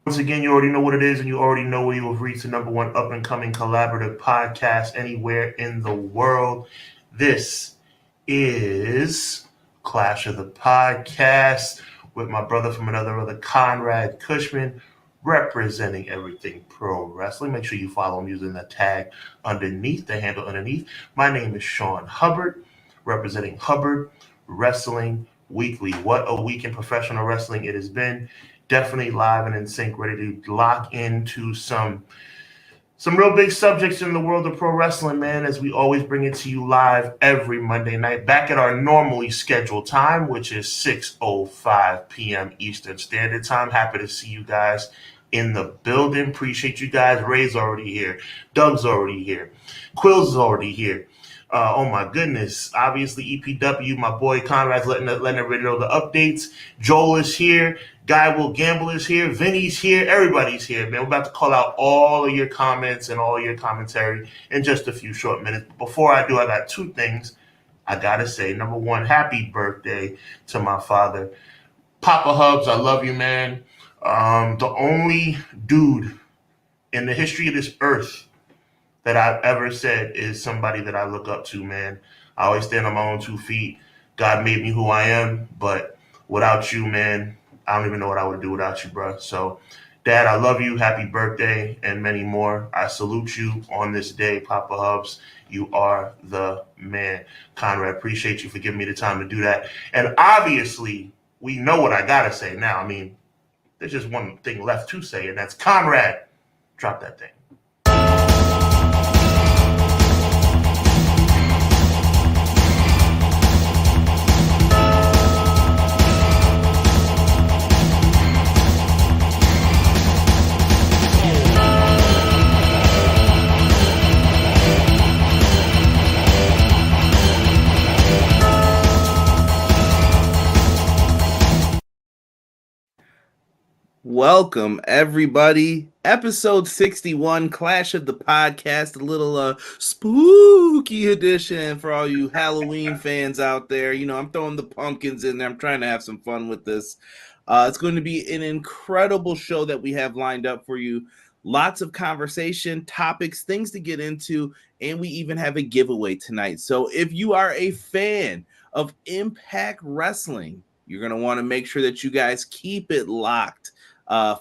Once again, you already know what it is, and you already know where you have reached the number one up and coming collaborative podcast anywhere in the world. This is Clash of the Podcast with my brother from another brother, Conrad Cushman, representing everything pro wrestling. Make sure you follow him using the tag underneath, the handle underneath. My name is Sean Hubbard, representing Hubbard Wrestling Weekly. What a week in professional wrestling it has been. Definitely live and in sync, ready to lock into some real big subjects in the world of pro wrestling, man, as we always bring it to you live every Monday night, back at our normally scheduled time, which is 6:05 p.m. Eastern Standard Time. Happy to see you guys in the building. Appreciate you guys. Ray's already here. Doug's already here. Quills is already here. Oh my goodness. Obviously, EPW, my boy Conrad's letting everybody know the updates. Joel is here. Guy Will Gamble is here. Vinny's here. Everybody's here, man. We're about to call out all of your comments and all your commentary in just a few short minutes. But before I do, I got two things I got to say. Number one, happy birthday to my father. Papa Hubs, I love you, man. The only dude in the history of this earth that I've ever said is somebody that I look up to, man. I always stand on my own 2 feet. God made me who I am, but without you, man, I don't even know what I would do without you, bro. So, Dad, I love you. Happy birthday and many more. I salute you on this day, Papa Hubs. You are the man. Conrad, appreciate you for giving me the time to do that. And obviously, we know what I got to say now. I mean, there's just one thing left to say, and that's Conrad. Drop that thing. Welcome, everybody. Episode 61, Clash of the Podcast, a little spooky edition for all you Halloween fans out there. You know, I'm throwing the pumpkins in there. I'm trying to have some fun with this. It's going to be an incredible show that we have lined up for you. Lots of conversation, topics, things to get into, and we even have a giveaway tonight. So if you are a fan of Impact Wrestling, you're going to want to make sure that you guys keep it locked.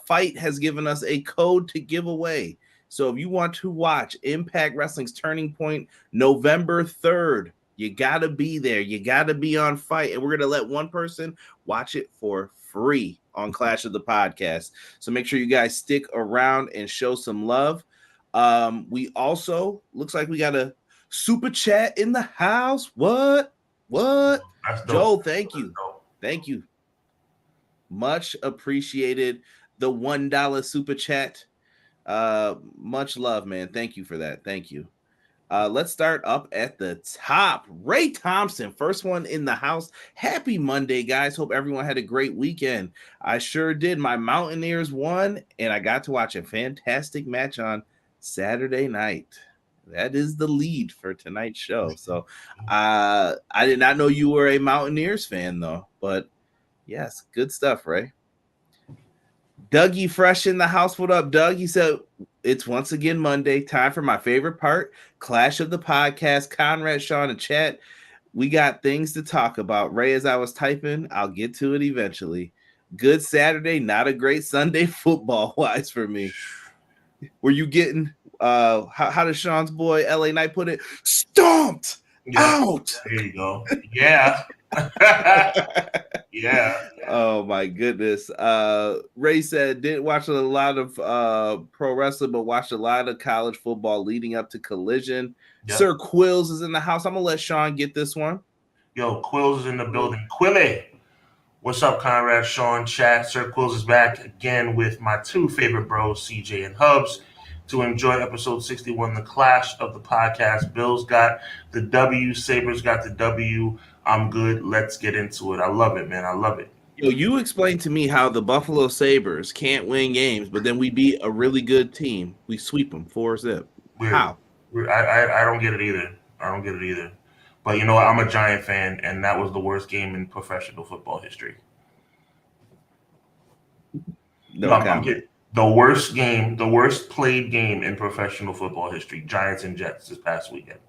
Fight has given us a code to give away. So if you want to watch Impact Wrestling's Turning Point November 3rd, you got to be there. You got to be on Fight. And we're going to let one person watch it for free on Clash of the Podcast. So make sure you guys stick around and show some love. We also, looks like we got a super chat in the house. What? Joel, thank you. Thank you. Much appreciated. The $1 super chat. Much love, man. Thank you for that. Thank you. Let's start up at the top. Ray Thompson, first one in the house. Happy Monday, guys. Hope everyone had a great weekend. I sure did. My Mountaineers won, and I got to watch a fantastic match on Saturday night. That is the lead for tonight's show. So I did not know you were a Mountaineers fan, though. But yes, good stuff, Ray. Dougie Fresh in the house. What up, Doug? He said, it's once again Monday. Time for my favorite part, Clash of the Podcast. Conrad, Sean, and chat. We got things to talk about. Ray, as I was typing, I'll get to it eventually. Good Saturday, not a great Sunday football-wise for me. Were you getting, how does Sean's boy, LA Knight, put it? Stomped out! There you go. Yeah. Yeah. Oh my goodness. Ray said didn't watch a lot of pro wrestling, but watched a lot of college football leading up to Collision. Yep. Sir Quills is in the house. I'm gonna let Sean get this one. Yo, Quills is in the building. Quille. What's up, Conrad, Sean, chat? Sir Quills is back again with my two favorite bros, CJ and Hubs, to enjoy episode 61, the Clash of the Podcast. Bills got the W, Sabres got the W. I'm good. Let's get into it. I love it, man. I love it. Yo, you explained to me how the Buffalo Sabres can't win games, but then we beat a really good team. We sweep them 4-0. How? I don't get it either. But you know what? I'm a Giant fan, and that was the worst game in professional football history. I'm The worst played game in professional football history. Giants and Jets this past weekend.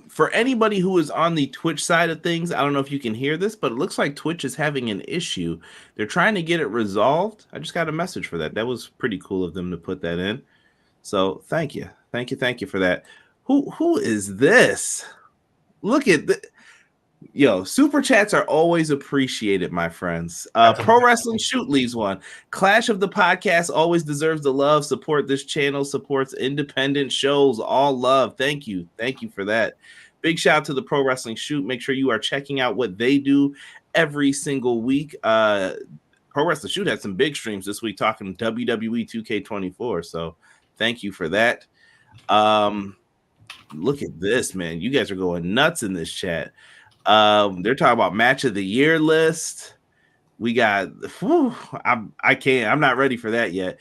For anybody who is on the Twitch side of things, I don't know if you can hear this, but it looks like Twitch is having an issue. They're trying to get it resolved. I just got a message for that. That was pretty cool of them to put that in. So thank you for that. Who is this? Look at the yo, super chats are always appreciated, my friends. Pro Wrestling Shoot leaves one. Clash of the Podcast always deserves the love. Support this channel, supports independent shows. All love. Thank you for that. Big shout out to the Pro Wrestling Shoot. Make sure you are checking out what they do every single week. Pro Wrestling Shoot had some big streams this week talking WWE 2K24. So thank you for that. Look at this, man. You guys are going nuts in this chat. They're talking about match of the year list. We got I'm not ready for that yet.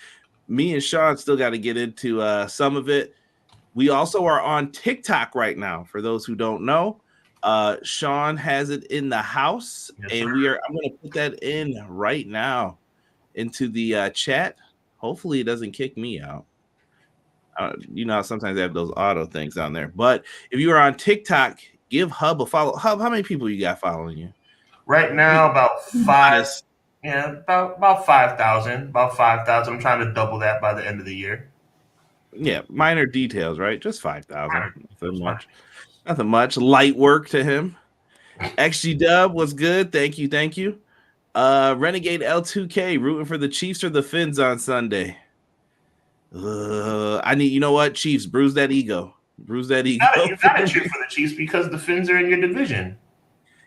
Me and Sean still got to get into some of it. We also are on TikTok right now. For those who don't know, Sean has it in the house, and I'm going to put that in right now into the chat. Hopefully, it doesn't kick me out. You know, sometimes they have those auto things down there. But if you are on TikTok, give Hub a follow. Hub, how many people you got following you? Right now, about 5. Yeah, about 5,000. About 5,000. I'm trying to double that by the end of the year. Yeah, minor details, right? Just 5,000. Nothing much. Light work to him. XG Dub was good. Thank you. Renegade L2K rooting for the Chiefs or the Finns on Sunday. You know what? Chiefs, bruise that ego. You gotta cheer for the Chiefs because the Finns are in your division.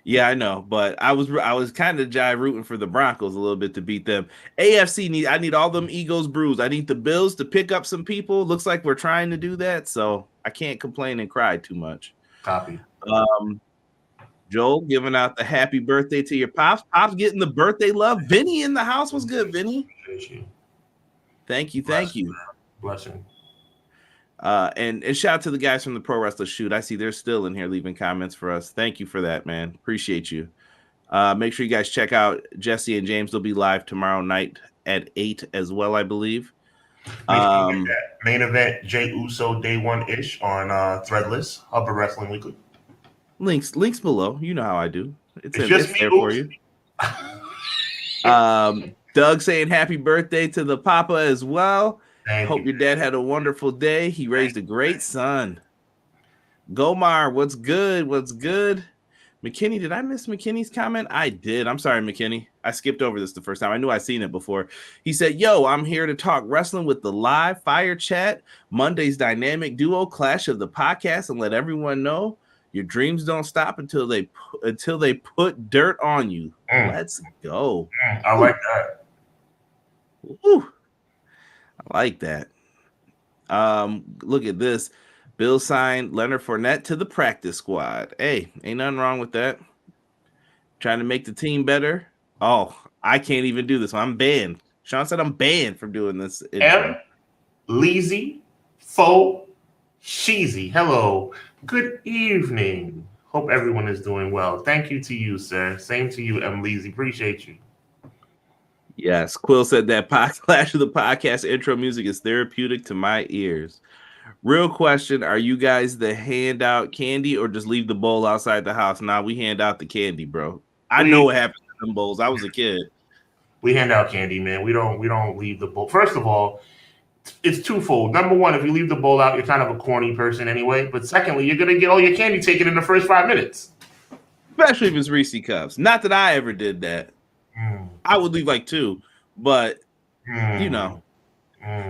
Yeah, I know, but I was kind of rooting for the Broncos a little bit to beat them. AFC I need all them egos bruised. I need the Bills to pick up some people. Looks like we're trying to do that, so I can't complain and cry too much. Copy. Joel giving out the happy birthday to your pops. Pops getting the birthday love. Vinny in the house. What's good, Vinny? Thank you. Blessing. And shout out to the guys from the Pro Wrestler Shoot. I see they're still in here leaving comments for us. Thank you for that, man. Appreciate you. Make sure you guys check out Jesse and James. They'll be live tomorrow night at 8 as well, I believe. Main event Jay Uso day 1-ish on Threadless, Hubbard Wrestling Weekly. Links below. You know how I do. It's there for you. Doug saying happy birthday to the Papa as well. Hope your dad had a wonderful day. He raised a great son. Gomar, what's good? McKinney, did I miss McKinney's comment? I did. I'm sorry, McKinney. I skipped over this the first time. I knew I'd seen it before. He said, yo, I'm here to talk wrestling with the live fire chat, Monday's dynamic duo Clash of the Podcast, and let everyone know your dreams don't stop until they put dirt on you. Let's go. I like that. Woo. I like that. Look at this. Bill signed Leonard Fournette to the practice squad. Hey, ain't nothing wrong with that. Trying to make the team better. Oh, I can't even do this. I'm banned. Sean said I'm banned from doing this. M. Leezy, Fo, Sheezy. Hello. Good evening. Hope everyone is doing well. Thank you to you, sir. Same to you, M. Leezy. Appreciate you. Yes, Quill said that Clash of the Podcast intro music is therapeutic to my ears. Real question, are you guys the hand out candy or just leave the bowl outside the house? Nah, we hand out the candy, bro. I know what happened to them bowls. I was a kid. We hand out candy, man. We don't leave the bowl. First of all, it's twofold. Number one, if you leave the bowl out, you're kind of a corny person anyway. But secondly, you're going to get all your candy taken in the first 5 minutes. Especially if it's Reese Cups. Not that I ever did that. I would leave like 2, but you know,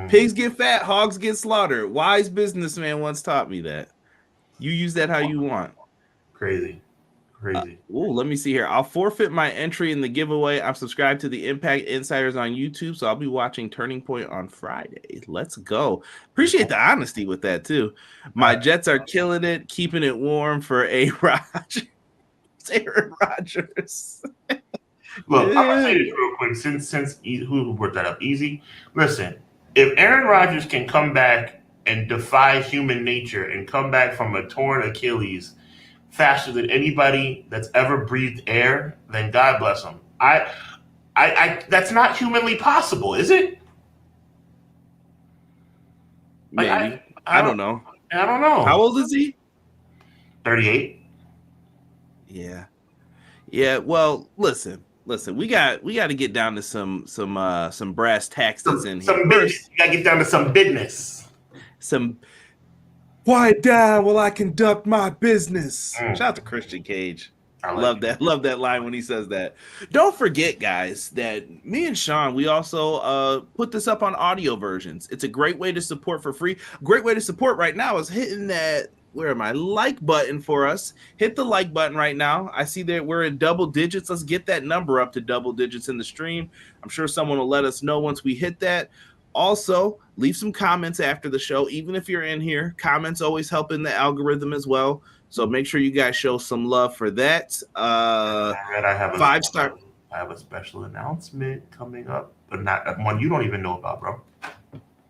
pigs get fat, hogs get slaughtered. Wise businessman once taught me that. You use that how you want. Crazy. Let me see here. I'll forfeit my entry in the giveaway. I'm subscribed to the Impact Insiders on YouTube, so I'll be watching Turning Point on Friday. Let's go. Appreciate the honesty with that too. My Jets are killing it, keeping it warm for Aaron Rodgers. Look, I'm gonna say this real quick. Since who brought that up? Easy. Listen, if Aaron Rodgers can come back and defy human nature and come back from a torn Achilles faster than anybody that's ever breathed air, then God bless him. I that's not humanly possible, is it? Like Maybe. I I don't don't know. I don't How know. old is he? 38. Yeah. Yeah. Well, listen. We got to get down to some brass tacks that's in here. Some business. First, You gotta get down to some business. some quiet down while I conduct my business. Mm, Shout out to Christian Cage. I like Love it. that. Love that line when he says that. Don't forget, guys, that me and Sean, we also put this up on audio versions. It's a great way to support for free. Great way to support right now is hitting that where my like button for us. Hit the like button right now. I see that we're in double digits. Let's get that number up to double digits in the stream. I'm sure someone will let us know once we hit that. Also, leave some comments after the show. Even if you're in here, comments always help in the algorithm as well. So make sure you guys show some love for that. I read I have a 5-star. I have a special announcement coming up, but not one you don't even know about, bro.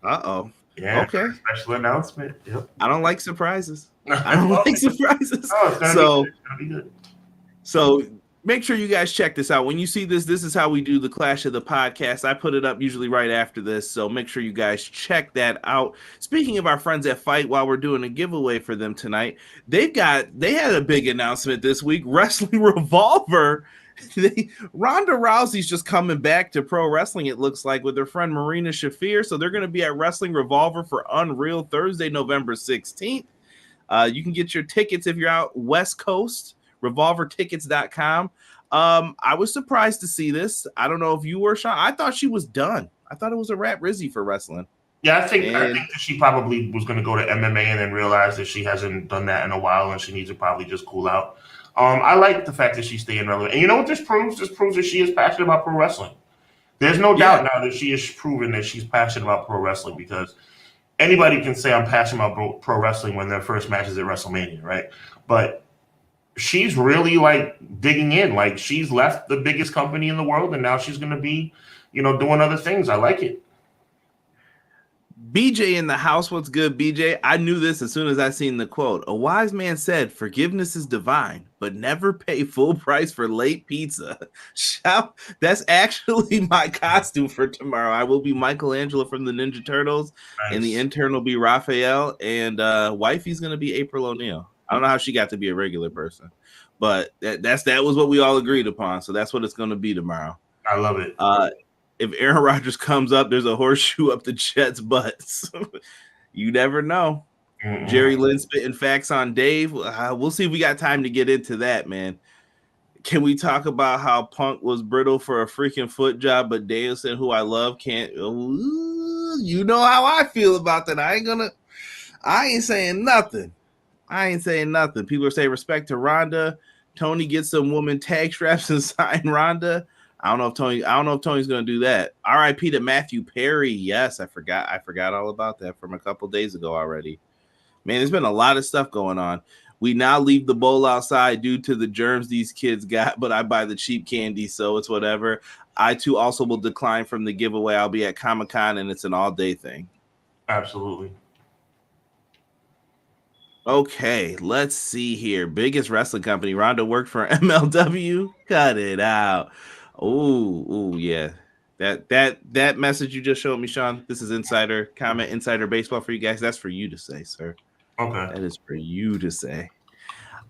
Uh-oh. Yeah, Okay. special announcement. Yep. I don't like surprises. I don't like surprises. Oh, it's gonna be good. It's gonna be good. So make sure you guys check this out. When you see this is how we do the Clash of the Podcast. I put it up usually right after this, so make sure you guys check that out. Speaking of our friends at Fight, while we're doing a giveaway for them tonight, they had a big announcement this week. Wrestling Revolver. Ronda Rousey's just coming back to pro wrestling, it looks like, with her friend Marina Shafir. So they're going to be at Wrestling Revolver for Unreal Thursday, November 16th. You can get your tickets if you're out West Coast, revolvertickets.com. I was surprised to see this. I don't know if you were, Sean. I thought she was done. I thought it was a wrap Rizzy for wrestling. Yeah, I think that she probably was going to go to MMA and then realize that she hasn't done that in a while and she needs to probably just cool out. I like the fact that she's staying relevant. And you know what this proves? This proves that she is passionate about pro wrestling. There's no doubt now that she has proven that she's passionate about pro wrestling, because anybody can say I'm passionate about pro wrestling when their first match is at WrestleMania, right? But she's really like digging in. Like, she's left the biggest company in the world and now she's going to be, doing other things. I like it. BJ in the house. What's good, BJ? I knew this as soon as I seen the quote. A wise man said, "Forgiveness is divine, but never pay full price for late pizza." Shout! That's actually my costume for tomorrow. I will be Michelangelo from the Ninja Turtles, nice. And the intern will be Raphael, and wifey's gonna be April O'Neil. I don't know how she got to be a regular person, but that was what we all agreed upon. So that's what it's gonna be tomorrow. I love it. If Aaron Rodgers comes up, there's a horseshoe up the Jets' butts. You never know. Mm-hmm. Jerry Lynn spitting facts on Dave. We'll see if we got time to get into that, man. Can we talk about how Punk was brittle for a freaking foot job, but Danielson, who I love, can't? You know how I feel about that. I ain't saying nothing. People are saying respect to Ronda. Tony gets some woman tag straps and sign Ronda. I don't know if Tony's going to do that. R.I.P. to Matthew Perry. Yes, I forgot all about that from a couple days ago already. Man, there's been a lot of stuff going on. We now leave the bowl outside due to the germs these kids got, but I buy the cheap candy, so it's whatever. I, too, also will decline from the giveaway. I'll be at Comic-Con, and it's an all-day thing. Absolutely. Okay, let's see here. Biggest wrestling company. Ronda worked for MLW. Cut it out. Oh, yeah. That message you just showed me, Sean. This is insider baseball for you guys. That's for you to say, sir. Okay. That is for you to say.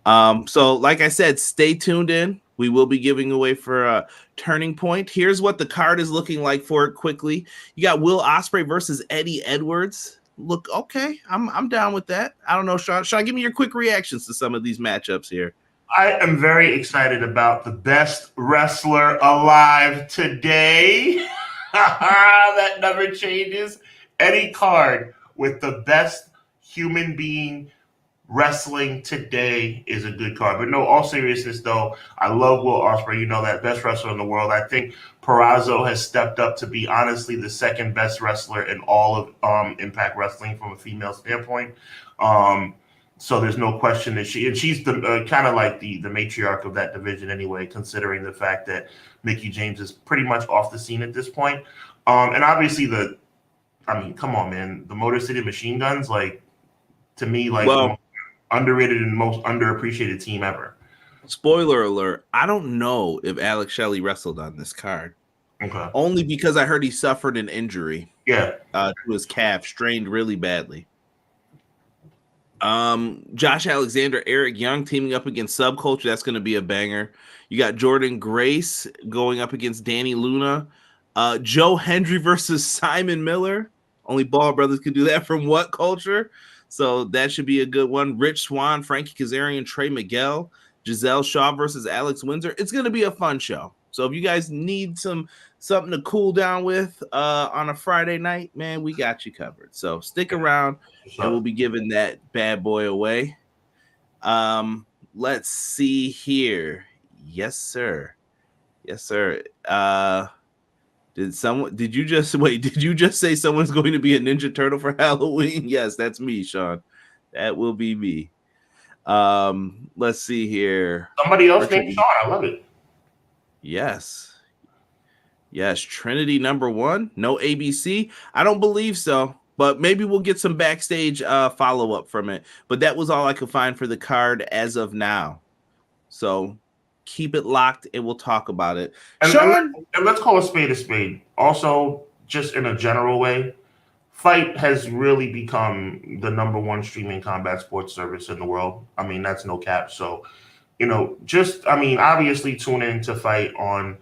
So like I said, stay tuned in. We will be giving away for a Turning Point. Here's what the card is looking like for it quickly. You got Will Ospreay versus Eddie Edwards. Look, okay. I'm down with that. I don't know, Sean. Sean, give me your quick reactions to some of these matchups here. I am very excited about the best wrestler alive today. That never changes. Any card with the best human being wrestling today is a good card. But no, all seriousness though, I love Will Ospreay. You know that, best wrestler in the world. I think Purrazzo has stepped up to be honestly the second best wrestler in all of Impact Wrestling from a female standpoint. So there's no question that she's the kind of like the matriarch of that division anyway, considering the fact that Mickie James is pretty much off the scene at this point. And obviously come on, man, the Motor City Machine Guns, like, to me, like, the most underrated and most underappreciated team ever. Spoiler alert, I don't know if Alex Shelley wrestled on this card. Okay. only because I heard he suffered an injury Yeah. to his calf, strained really badly. Josh Alexander, Eric Young teaming up against Subculture. That's going to be a banger. You got Jordan Grace going up against Danny Luna. Joe Hendry versus Simon Miller. Only Ball Brothers could do that from What Culture? So that should be a good one. Rich Swann, Frankie Kazarian, Trey Miguel, Giselle Shaw versus Alex Windsor. It's going to be a fun show. So if you guys need something to cool down with on a Friday night, man, we got you covered. So stick around and we'll be giving that bad boy away. Let's see here. Yes, sir. Yes, sir. Did you just say someone's going to be a Ninja Turtle for Halloween? Yes, that's me, Sean. That will be me. Let's see here. Somebody else named Sean. I love it. Yes. Yes, Trinity #1. No ABC. I don't believe so, but maybe we'll get some backstage follow-up from it. But that was all I could find for the card as of now. So keep it locked and we'll talk about it. And let's call a spade a spade. Also, just in a general way, Fight has really become the #1 streaming combat sports service in the world. I mean, that's no cap. So, obviously tune in to Fight on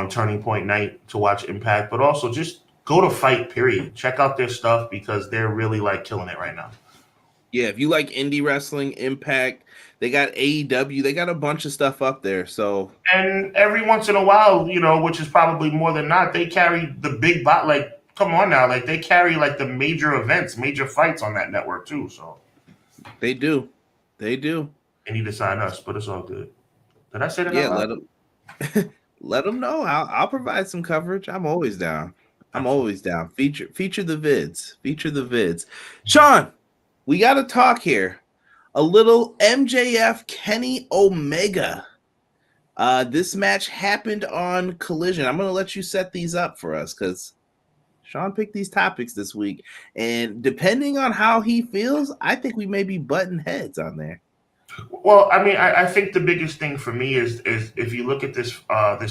Turning Point night to watch Impact, but also just go to Fight, period. Check out their stuff because they're really like killing it right now. Yeah, if you like indie wrestling, Impact, they got AEW, they got a bunch of stuff up there. So, and every once in a while, which is probably more than not, they carry the big bot. Like, come on now, like they carry like the major events, major fights on that network too. So they do. They need to sign us, but it's all good. Did I say that? Yeah, let them know. I'll provide some coverage. I'm always down. Feature the vids. Sean, we got to talk here. A little MJF Kenny Omega. This match happened on Collision. I'm going to let you set these up for us because Sean picked these topics this week. And depending on how he feels, I think we may be butting heads on there. Well, I mean, I think the biggest thing for me is if you look at this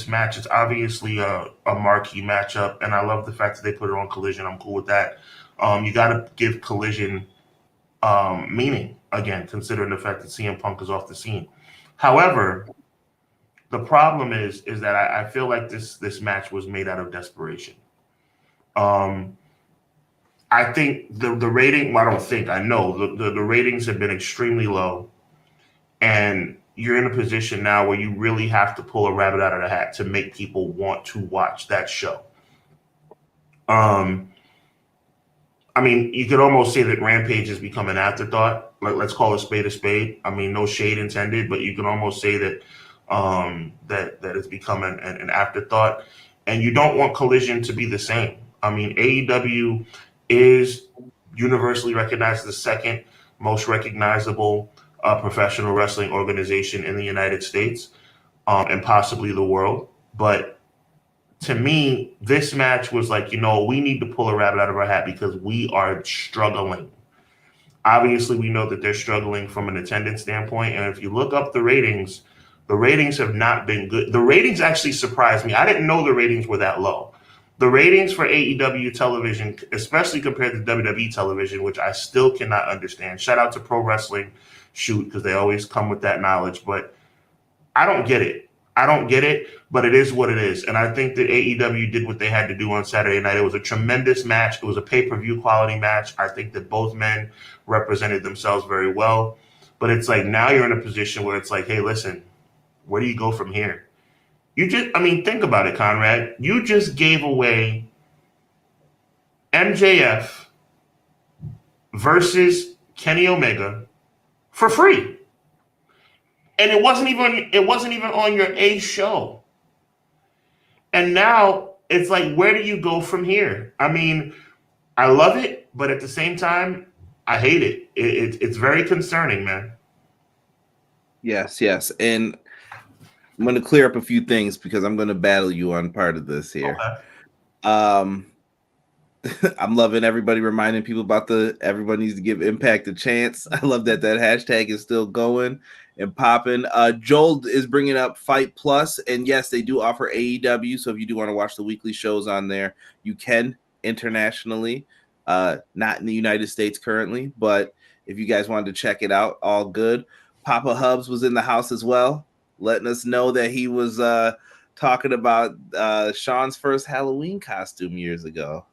match, it's obviously a marquee matchup, and I love the fact that they put it on Collision. I'm cool with that. You got to give Collision meaning again, considering the fact that CM Punk is off the scene. However, the problem is that I feel like this match was made out of desperation. I think the rating. Well, I don't think I know the ratings have been extremely low. And you're in a position now where you really have to pull a rabbit out of the hat to make people want to watch that show. I mean, you could almost say that Rampage has become an afterthought. Like, let's call a spade a spade. I mean, no shade intended, but you can almost say that that it's become an afterthought. And you don't want Collision to be the same. I mean, AEW is universally recognized as the second most recognizable professional wrestling organization in the United States and possibly the world. But to me, this match was like, we need to pull a rabbit out of our hat because we are struggling. Obviously, we know that they're struggling from an attendance standpoint. And if you look up the ratings have not been good. The ratings actually surprised me. I didn't know the ratings were that low. The ratings for AEW television, especially compared to WWE television, which I still cannot understand. Shout out to Pro Wrestling Shoot, because they always come with that knowledge, but I don't get it. But it is what it is. And I think that AEW did what they had to do on Saturday night. It was a tremendous match. It was a pay-per-view quality match. I think that both men represented themselves very well. But it's like now you're in a position where it's like, hey, listen, where do you go from here? Think about it, Conrad. You just gave away MJF versus Kenny Omega for free. And it wasn't even on your A show. And now it's like, where do you go from here? I mean, I love it, but at the same time, I hate it. It's very concerning, man. Yes. And I'm going to clear up a few things because I'm going to battle you on part of this here. Okay. I'm loving everybody reminding people about everybody needs to give Impact a chance. I love that hashtag is still going and popping. Joel is bringing up Fight Plus, and yes, they do offer AEW. So if you do want to watch the weekly shows on there, you can internationally, not in the United States currently, but if you guys wanted to check it out, all good. Papa Hubs was in the house as well, letting us know that he was talking about Sean's first Halloween costume years ago.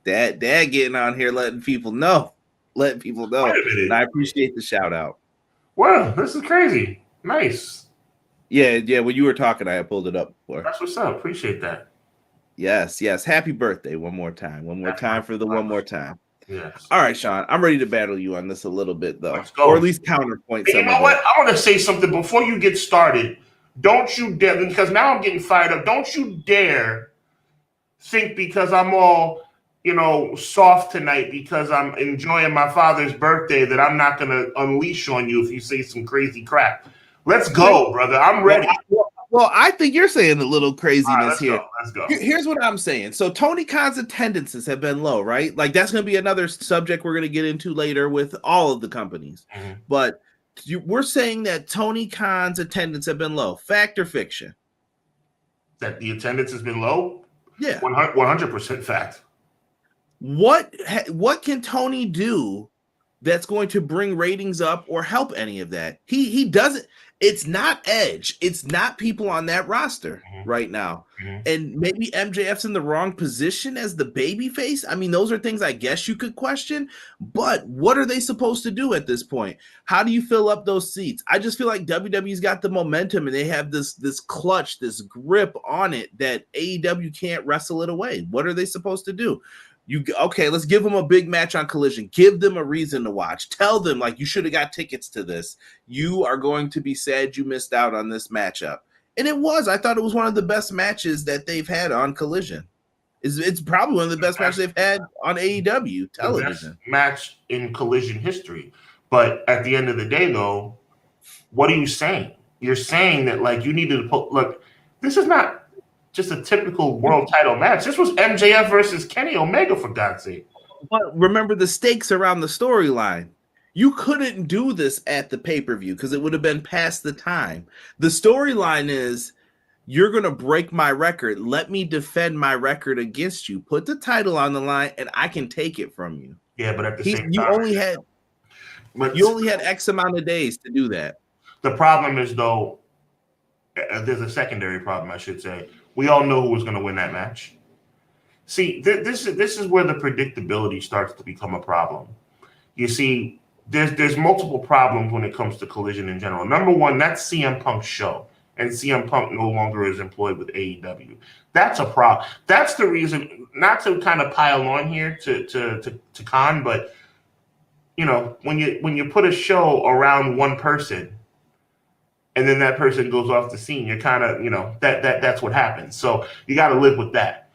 Dad getting on here letting people know. Wait a minute. And I appreciate the shout out. Wow, this is crazy. Nice. Yeah. When you were talking, I pulled it up before. That's what's up. Appreciate that. Yes. Happy birthday one more time. One more time. Yes. All right, Sean. I'm ready to battle you on this a little bit, though. Let's go. Or at least counterpoint You know what? I want to say something before you get started. Don't you dare, because now I'm getting fired up. Don't you dare think because I'm all, soft tonight because I'm enjoying my father's birthday that I'm not going to unleash on you if you say some crazy crap. Let's go, brother. I'm ready. Well, I think you're saying a little craziness here. Let's go. Here's what I'm saying. So Tony Khan's attendances have been low, right? Like that's going to be another subject we're going to get into later with all of the companies. Mm-hmm. But we're saying that Tony Khan's attendance have been low. Fact or fiction? That the attendance has been low? Yeah. 100% fact. What can Tony do that's going to bring ratings up or help any of that? He doesn't. It's not Edge. It's not people on that roster right now. Mm-hmm. And maybe MJF's in the wrong position as the babyface. I mean, those are things I guess you could question. But what are they supposed to do at this point? How do you fill up those seats? I just feel like WWE's got the momentum and they have this clutch, this grip on it that AEW can't wrestle it away. What are they supposed to do? Let's give them a big match on Collision. Give them a reason to watch. Tell them, like, you should have got tickets to this. You are going to be sad you missed out on this matchup. And it was. I thought it was one of the best matches that they've had on Collision. It's probably one of the best matches they've had on AEW television. The best match in Collision history. But at the end of the day, though, what are you saying? You're saying that, like, you needed to put – look, this is not – just a typical world title match. This was MJF versus Kenny Omega, for God's sake. But remember the stakes around the storyline. You couldn't do this at the pay-per-view because it would have been past the time. The storyline is you're going to break my record. Let me defend my record against you. Put the title on the line, and I can take it from you. Yeah, but at the same time, you only had X amount of days to do that. The problem is, though, there's a secondary problem, I should say. We all know who was going to win that match. See, this is where the predictability starts to become a problem. You see, there's multiple problems when it comes to Collision in general. Number one, that's CM Punk's show, and CM Punk no longer is employed with AEW. That's a problem. That's the reason, not to kind of pile on here to Khan, but when you put a show around one person, and then that person goes off the scene, you're kind of, that's what happens. So you got to live with that.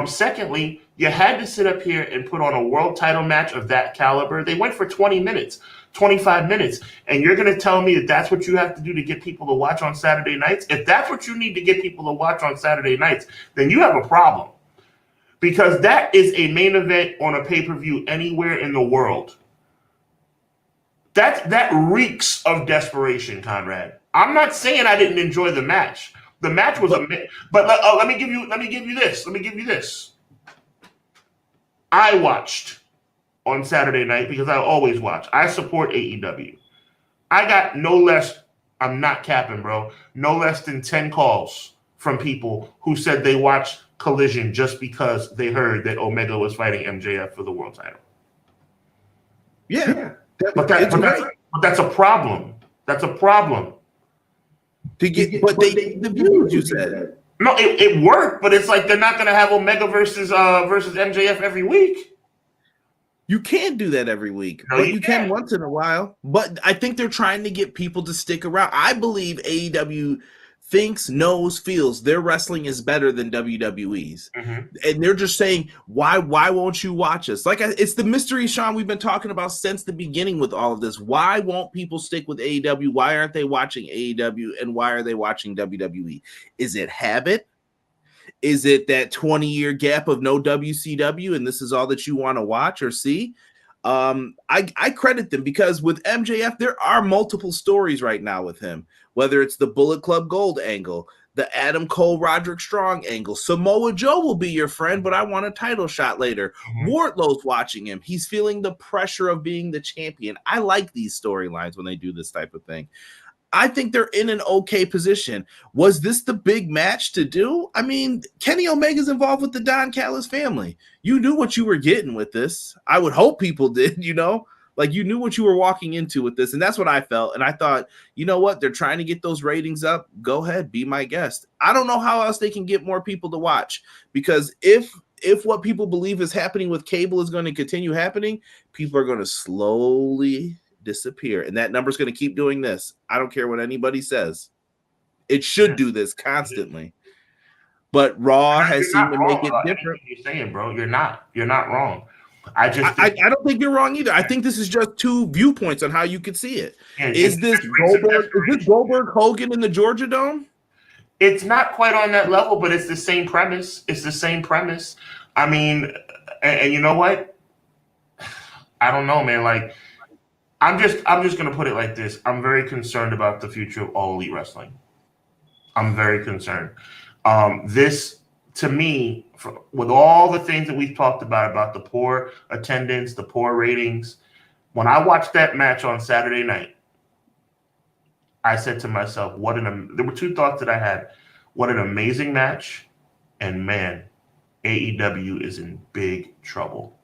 Secondly, you had to sit up here and put on a world title match of that caliber. They went for 20 minutes, 25 minutes. And you're going to tell me that that's what you have to do to get people to watch on Saturday nights? If that's what you need to get people to watch on Saturday nights, then you have a problem. Because that is a main event on a pay-per-view anywhere in the world. That reeks of desperation, Conrad. I'm not saying I didn't enjoy the match. The match was but let me give you this. I watched on Saturday night because I always watch. I support AEW. I got no less, I'm not capping, bro, no less than 10 calls from people who said they watched Collision just because they heard that Omega was fighting MJF for the world title. Yeah. But that's a problem. That's a problem. The views you said. No, it worked, but it's like they're not going to have Omega versus MJF every week. You can't do that every week, no, but you can once in a while. But I think they're trying to get people to stick around. I believe AEW thinks, knows, feels their wrestling is better than WWE's. Mm-hmm. And they're just saying, why won't you watch us? It's the mystery, Sean, we've been talking about since the beginning with all of this. Why won't people stick with AEW? Why aren't they watching AEW? And why are they watching WWE? Is it habit? Is it that 20-year gap of no WCW and this is all that you want to watch or see? I credit them because with MJF, there are multiple stories right now with him, whether it's the Bullet Club Gold angle, the Adam Cole Roderick Strong angle. Samoa Joe will be your friend, but I want a title shot later. Wardlow's watching him. He's feeling the pressure of being the champion. I like these storylines when they do this type of thing. I think they're in an okay position. Was this the big match to do? I mean, Kenny Omega's involved with the Don Callis family. You knew what you were getting with this. I would hope people did, like you knew what you were walking into with this. And that's what I felt. And I thought, you know what? They're trying to get those ratings up. Go ahead, be my guest. I don't know how else they can get more people to watch, because if what people believe is happening with cable is going to continue happening, people are going to slowly disappear, and that number's going to keep doing this. I don't care what anybody says. It should do this constantly, but Raw has seemed to make it different. You're saying, bro, you're not wrong. I don't think you're wrong either. I think this is just two viewpoints on how you could see it. Is this Goldberg Hogan in the Georgia Dome? It's not quite on that level, but it's the same premise. I mean, and you know what? I don't know, man. Like, I'm just going to put it like this. I'm very concerned about the future of All Elite Wrestling. I'm very concerned. This, to me, with all the things that we've talked about the poor attendance, the poor ratings, when I watched that match on Saturday night, I said to myself, there were two thoughts that I had. What an amazing match, and man, AEW is in big trouble.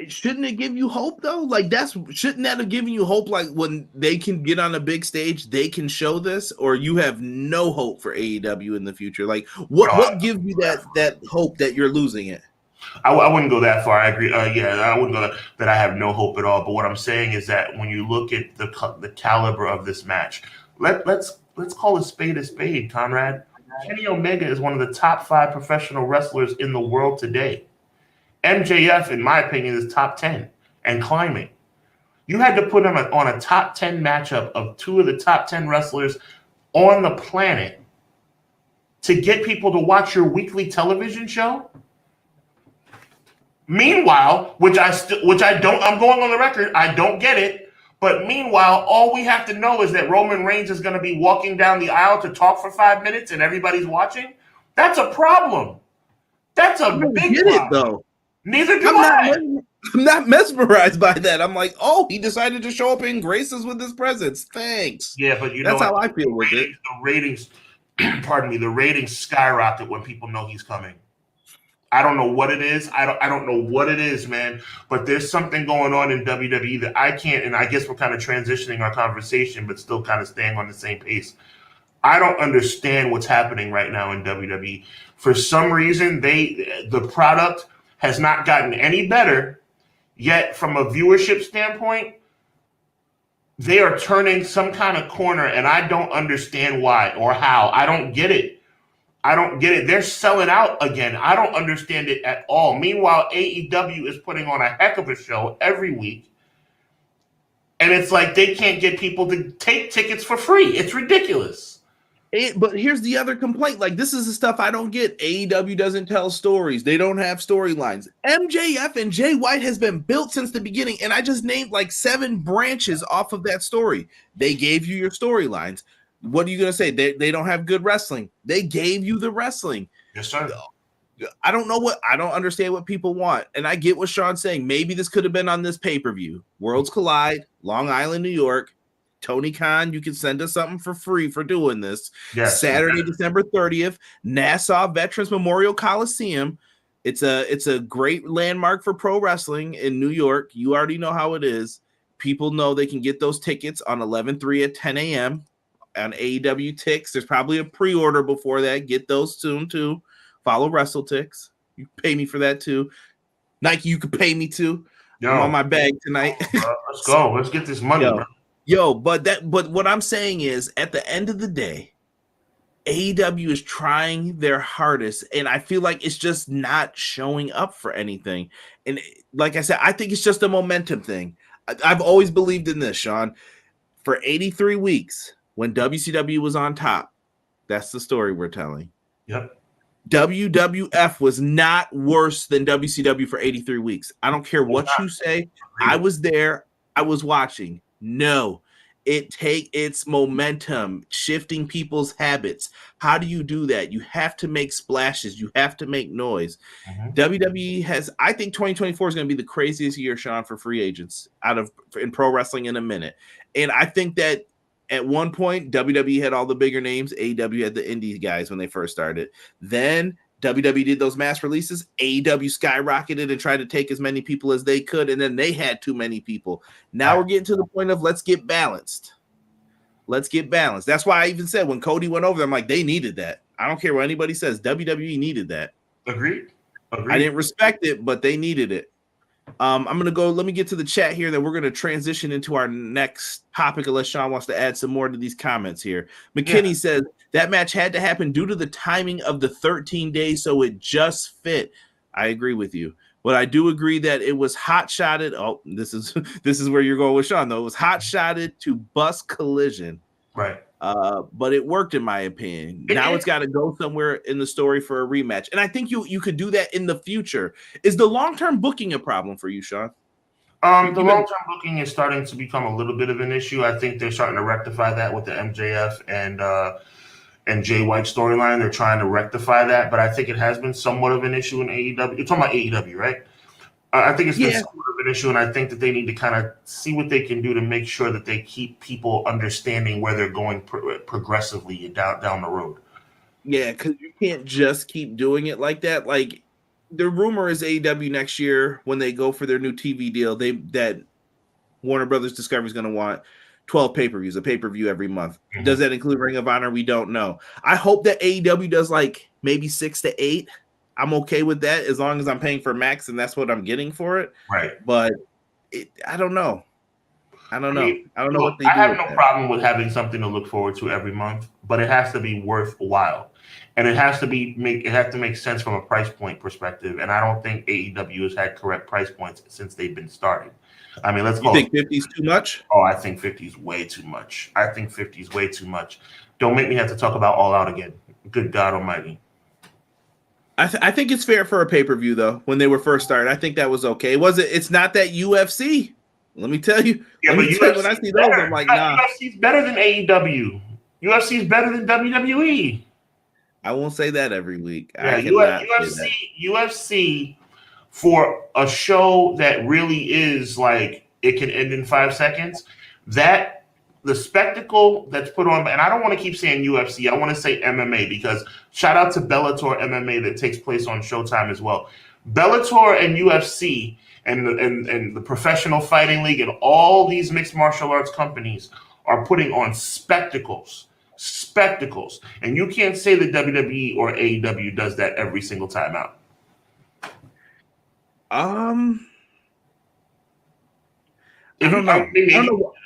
Shouldn't it give you hope though? Like shouldn't that have given you hope? Like when they can get on a big stage, they can show this, or you have no hope for AEW in the future? Like what gives you that hope that you're losing it? I wouldn't go that far. I agree. I wouldn't go that I have no hope at all. But what I'm saying is that when you look at the caliber of this match, let's call a spade, Conrad. Kenny Omega is one of the top 5 professional wrestlers in the world today. MJF, in my opinion, is top 10 and climbing. You had to put him on a top 10 matchup of 2 of the top 10 wrestlers on the planet to get people to watch your weekly television show. Meanwhile, I'm going on the record, I don't get it. But meanwhile, all we have to know is that Roman Reigns is going to be walking down the aisle to talk for 5 minutes and everybody's watching. That's a problem. That's a big problem. Though. Neither do I. I'm not mesmerized by that. I'm like, oh, he decided to show up in graces with his presence. Thanks. Yeah, but that's how I feel with it. The ratings, the ratings skyrocket when people know he's coming. I don't know what it is. I don't know what it is, man. But there's something going on in WWE that I can't. And I guess we're kind of transitioning our conversation, but still kind of staying on the same pace. I don't understand what's happening right now in WWE. For some reason, the product has not gotten any better, yet from a viewership standpoint, they are turning some kind of corner, and I don't understand why or how. I don't get it. They're selling out again. I don't understand it at all. Meanwhile, AEW is putting on a heck of a show every week, and it's like they can't get people to take tickets for free. It's ridiculous. But here's the other complaint. Like, this is the stuff I don't get. AEW doesn't tell stories. They don't have storylines. MJF and Jay White has been built since the beginning, and I just named like 7 branches off of that story. They gave you your storylines. What are you going to say? They don't have good wrestling. They gave you the wrestling. Yes, sir. I don't understand what people want. And I get what Sean's saying. Maybe this could have been on this pay-per-view. Worlds Collide, Long Island, New York. Tony Khan, you can send us something for free for doing this. Yes, Saturday, December 30th, Nassau Veterans Memorial Coliseum. It's a great landmark for pro wrestling in New York. You already know how it is. People know they can get those tickets on 11/3 at 10 a.m. on AEW Tix. There's probably a pre-order before that. Get those soon too. Follow WrestleTix. You pay me for that too. Nike, you could pay me too. I'm on my bag tonight. Let's go. Let's get this money, bro. But what I'm saying is, at the end of the day, AEW is trying their hardest, and I feel like it's just not showing up for anything. And like I said, I think it's just a momentum thing. I've always believed in this, Sean. For 83 weeks, when WCW was on top, that's the story we're telling. Yep. WWF was not worse than WCW for 83 weeks. I don't care what you say. I was there. I was watching. No, it take its momentum, shifting people's habits. How do you do that? You have to make splashes. You have to make noise. WWE has, I think 2024 is going to be the craziest year, Sean, for free agents in pro wrestling in a minute. And I think that at one point, WWE had all the bigger names. AEW had the indie guys when they first started. Then WWE did those mass releases. AEW skyrocketed and tried to take as many people as they could. And then they had too many people. Now we're getting to the point of let's get balanced. Let's get balanced. That's why I even said when Cody went over, I'm like, they needed that. I don't care what anybody says. WWE needed that. Agreed. I didn't respect it, but they needed it. I'm going to go. Let me get to the chat here. Then we're going to transition into our next topic unless Sean wants to add some more to these comments here. McKinney says that match had to happen due to the timing of the 13 days, so it just fit. I agree with you. But I do agree that it was hot-shotted. Oh, this is where you're going with Sean, though. It was hot-shotted to bust Collision. Right. But it worked in my opinion. Now it's got to go somewhere in the story for a rematch. And I think you could do that in the future. Is the long-term booking a problem for you, Sean? The long-term booking is starting to become a little bit of an issue. I think they're starting to rectify that with the MJF and Jay White storyline. They're trying to rectify that, but I think it has been somewhat of an issue in AEW. You're talking about AEW, right? I think it's been somewhat of an issue, and I think that they need to kind of see what they can do to make sure that they keep people understanding where they're going progressively down the road. Yeah, because you can't just keep doing it like that. Like, the rumor is AEW next year, when they go for their new TV deal, that Warner Brothers Discovery is going to want 12 pay-per-views, a pay-per-view every month. Mm-hmm. Does that include Ring of Honor? We don't know. I hope that AEW does like maybe 6 to 8. I'm okay with that as long as I'm paying for Max and that's what I'm getting for it. Right. But I don't know. I don't know what they do. I have no problem with having something to look forward to every month, but it has to be worthwhile. And it has to make sense from a price point perspective. And I don't think AEW has had correct price points since they've been started. I mean, let's go. You think 50 is too much? Oh, I think 50 is way too much. Don't make me have to talk about All Out again. Good God Almighty. I think it's fair for a pay-per-view, though, when they were first started. I think that was okay. It's not that UFC. Let me tell you. Yeah, but when I see those, I'm like, nah. UFC's better than AEW. UFC's better than WWE. I won't say that every week. Yeah, UFC for a show that really is like it can end in 5 seconds. That the spectacle that's put on, and I don't want to keep saying UFC. I want to say MMA because shout out to Bellator MMA that takes place on Showtime as well. Bellator and UFC and the Professional Fighting League and all these mixed martial arts companies are putting on spectacles. And you can't say that WWE or AEW does that every single time out. I don't know.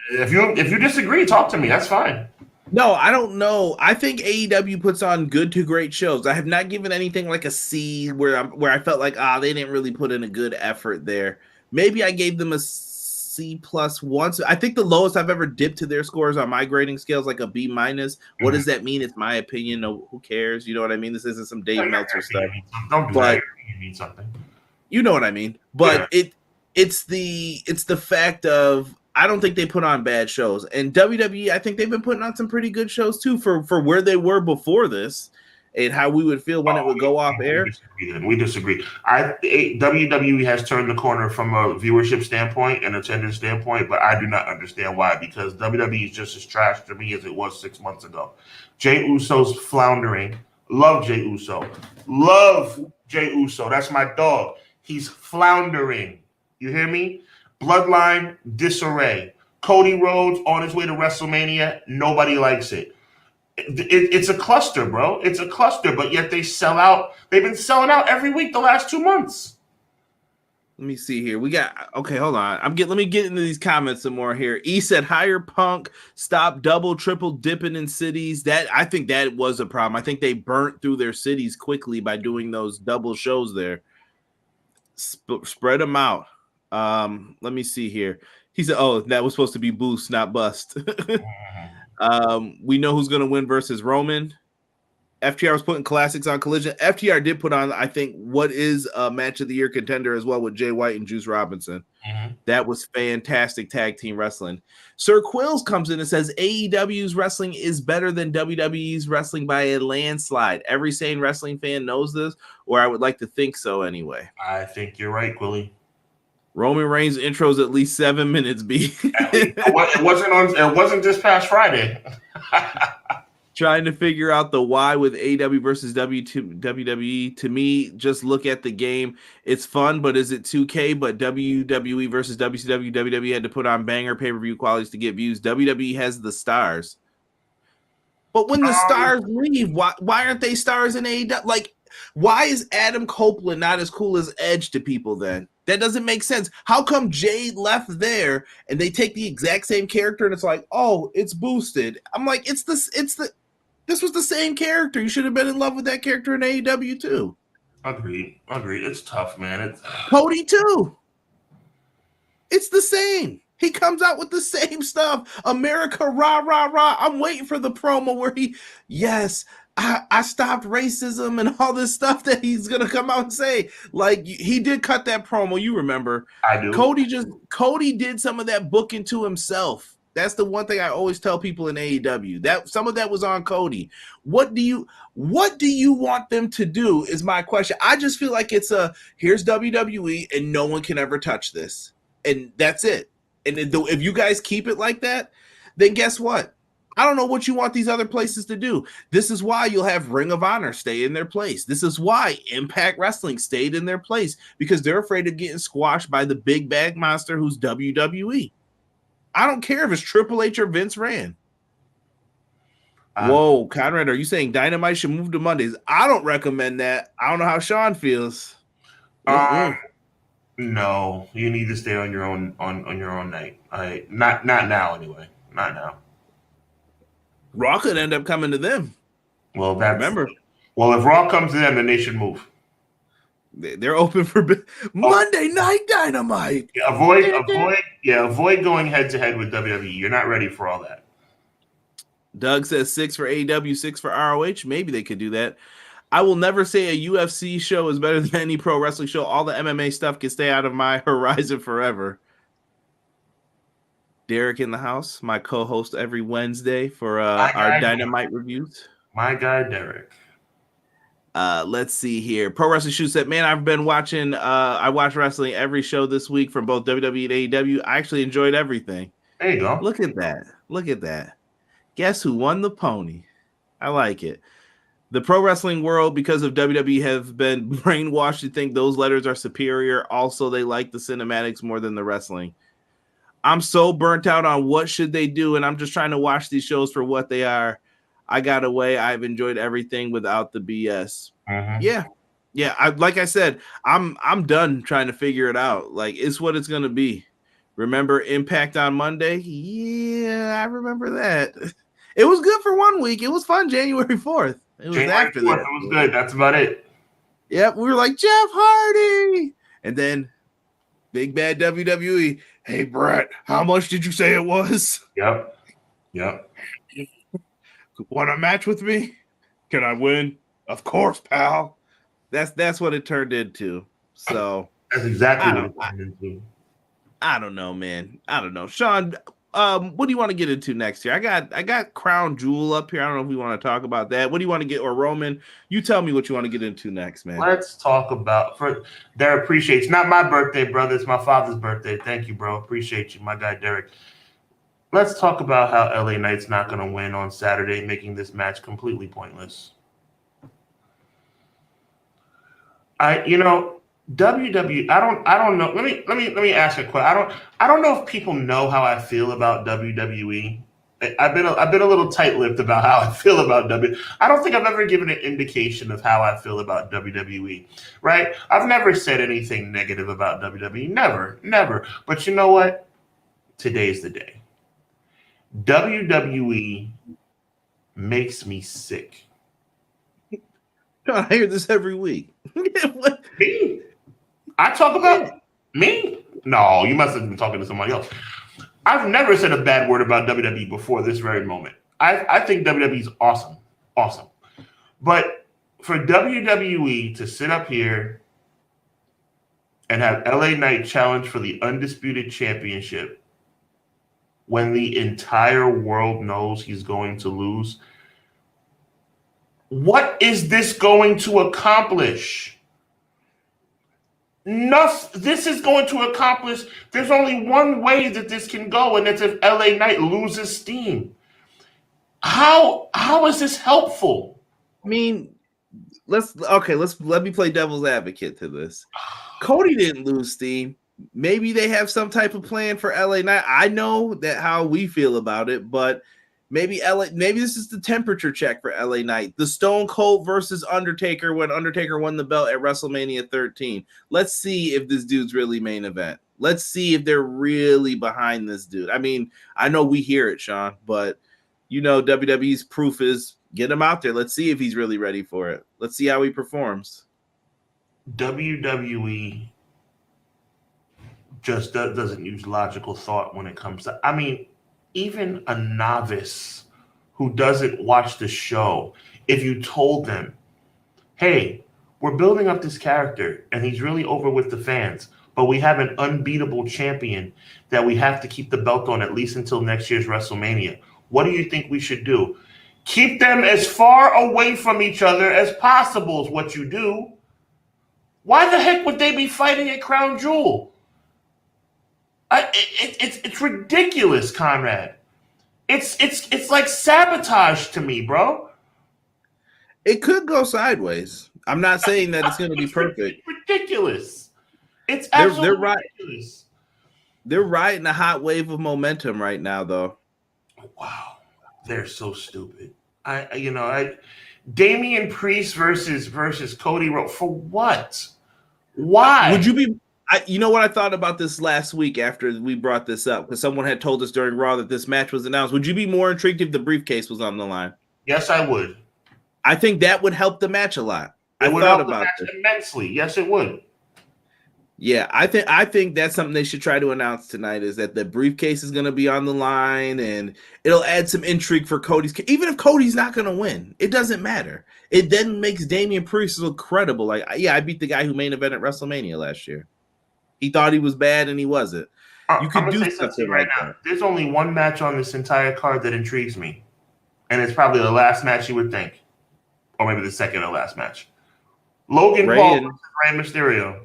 If you disagree, talk to me. That's fine. No, I don't know. I think AEW puts on good to great shows. I have not given anything like a C where I felt like they didn't really put in a good effort there. Maybe I gave them a C+ once. I think the lowest I've ever dipped to their scores on my grading scale is like a B-. What does that mean? It's my opinion. No, who cares? You know what I mean? This isn't some Dave Meltzer stuff. Don't do that. You need something. You know what I mean? But it's the fact of I don't think they put on bad shows. And WWE, I think they've been putting on some pretty good shows too for where they were before this and how we would feel when it would go off air. We disagree. WWE has turned the corner from a viewership standpoint and attendance standpoint, but I do not understand why, because WWE is just as trash to me as it was 6 months ago. Jey Uso's floundering. Love Jey Uso. That's my dog. He's floundering. You hear me? Bloodline disarray. Cody Rhodes on his way to WrestleMania. Nobody likes it. It's a cluster, bro. It's a cluster, but yet they sell out. They've been selling out every week the last 2 months. Let me see here. Hold on. Let me get into these comments some more here. E said hire Punk, stop double, triple dipping in cities. I think that was a problem. I think they burnt through their cities quickly by doing those double shows there. Spread them out. Let me see here. He said, "Oh, that was supposed to be boost, not bust." We know who's going to win versus Roman. FTR was putting classics on Collision. FTR did put on, I think, what is a match of the year contender as well with Jay White and Juice Robinson. Mm-hmm. That was fantastic tag team wrestling. Sir Quills comes in and says AEW's wrestling is better than WWE's wrestling by a landslide. Every sane wrestling fan knows this, or I would like to think so anyway. I think you're right, Quilly. Roman Reigns intro is at least 7 minutes, B. It wasn't this past Friday. Trying to figure out the why with AEW versus WWE. To me, just look at the game. It's fun, but is it 2K? But WWE versus WCW, WWE had to put on banger pay-per-view qualities to get views. WWE has the stars. But when the stars leave, why aren't they stars in AEW? Like, why is Adam Copeland not as cool as Edge to people then? That doesn't make sense. How come Jade left there and they take the exact same character and it's like, oh, it's boosted? I'm like, this was the same character. You should have been in love with that character in AEW too. Agreed. It's tough, man. Cody too. It's the same. He comes out with the same stuff. America, rah, rah, rah. I'm waiting for the promo where I stopped racism and all this stuff that he's going to come out and say. Like, he did cut that promo. You remember. I do. Cody did some of that booking to himself. That's the one thing I always tell people in AEW. That some of that was on Cody. What do you want them to do is my question. I just feel like here's WWE and no one can ever touch this. And that's it. And if you guys keep it like that, then guess what? I don't know what you want these other places to do. This is why you'll have Ring of Honor stay in their place. This is why Impact Wrestling stayed in their place, because they're afraid of getting squashed by the big bag monster who's WWE. I don't care if it's Triple H or Vince Rand. Whoa, Conrad, are you saying Dynamite should move to Mondays? I don't recommend that. I don't know how Sean feels. No, you need to stay on your own on your own night. Not now anyway. Not now. Raw could end up coming to them. Well, remember. Well, if Raw comes to them, then they should move. They're open for Monday Night Dynamite. Avoid going head to head with WWE. You're not ready for all that. Doug says 6 for AEW, 6 for ROH. Maybe they could do that. I will never say a UFC show is better than any pro wrestling show. All the MMA stuff can stay out of my horizon forever. Derek in the house, my co-host every Wednesday for our Dynamite reviews. My guy, Derek. Let's see here. Pro Wrestling Shoe said, man, I've been watching, I watched wrestling every show this week from both WWE and AEW. I actually enjoyed everything. There you go. Look at that. Guess who won the pony? I like it. The pro wrestling world, because of WWE, have been brainwashed to think those letters are superior. Also, they like the cinematics more than the wrestling. I'm so burnt out on what should they do, and I'm just trying to watch these shows for what they are. I got away. I've enjoyed everything without the BS. Mm-hmm. Yeah. Like I said, I'm done trying to figure it out. Like, it's what it's gonna be. Remember Impact on Monday? Yeah, I remember that. It was good for 1 week. It was fun. January 4th. It was after that. It was good. That's about it. Yep, we were like Jeff Hardy, and then big bad WWE. Hey, Brett, how much did you say it was? Yep. Want a match with me? Can I win? Of course, pal. That's what it turned into. So that's exactly what it turned into. I don't know, man. I don't know. Sean, what do you want to get into next year? I got Crown Jewel up here. I don't know if we want to talk about that. What do you want to get? Or Roman, you tell me what you want to get into next, man. Let's talk about Derek. Appreciate it's not my birthday, brother. It's my father's birthday. Thank you, bro. Appreciate you, my guy, Derek. Let's talk about how LA Knight's not going to win on Saturday, making this match completely pointless. WWE. I don't know. Let me ask a question. I don't know if people know how I feel about WWE. I've been a little tight-lipped about how I feel about WWE. I don't think I've ever given an indication of how I feel about WWE. Right? I've never said anything negative about WWE. Never. But you know what? Today's the day. WWE makes me sick. I hear this every week. Me? I talk about me? No, you must have been talking to somebody else. I've never said a bad word about WWE before this very moment. I think WWE is awesome. But for WWE to sit up here and have LA Knight challenge for the Undisputed Championship when the entire world knows he's going to lose, what is this going to accomplish? Nothing. This is going to accomplish. There's only one way that this can go, and it's if LA Knight loses steam. How is this helpful? I mean, let me play devil's advocate to this. Cody didn't lose steam. Maybe they have some type of plan for LA Knight. I know that how we feel about it, but maybe this is the temperature check for LA Knight. The Stone Cold versus Undertaker when Undertaker won the belt at WrestleMania 13. Let's see if this dude's really main event. Let's see if they're really behind this dude. I mean, I know we hear it, Sean, but you know WWE's proof is get him out there. Let's see if he's really ready for it. Let's see how he performs. WWE just doesn't use logical thought when it comes to, I mean, even a novice who doesn't watch the show, if you told them, hey, we're building up this character and he's really over with the fans, but we have an unbeatable champion that we have to keep the belt on at least until next year's WrestleMania. What do you think we should do? Keep them as far away from each other as possible is what you do. Why the heck would they be fighting at Crown Jewel? It's ridiculous, Conrad. It's like sabotage to me, bro. It could go sideways. I'm not saying that it's going to be perfect. It's ridiculous. It's absolutely ridiculous. They're riding a hot wave of momentum right now, though. Wow, they're so stupid. Damian Priest versus Cody Rhodes for what? Why? Would you be? You know what I thought about this last week after we brought this up because someone had told us during Raw that this match was announced. Would you be more intrigued if the briefcase was on the line? Yes, I would. I think that would help the match a lot. It would help the match immensely. Yes, it would. Yeah, I think that's something they should try to announce tonight is that the briefcase is going to be on the line and it'll add some intrigue for Cody's. Even if Cody's not going to win, it doesn't matter. It then makes Damian Priest look credible. Like, yeah, I beat the guy who main evented WrestleMania last year. He thought he was bad and he wasn't. You can do something right now. There's only one match on this entire card that intrigues me, and it's probably the last match you would think, or maybe the second or last match. Logan Paul versus Rey Mysterio.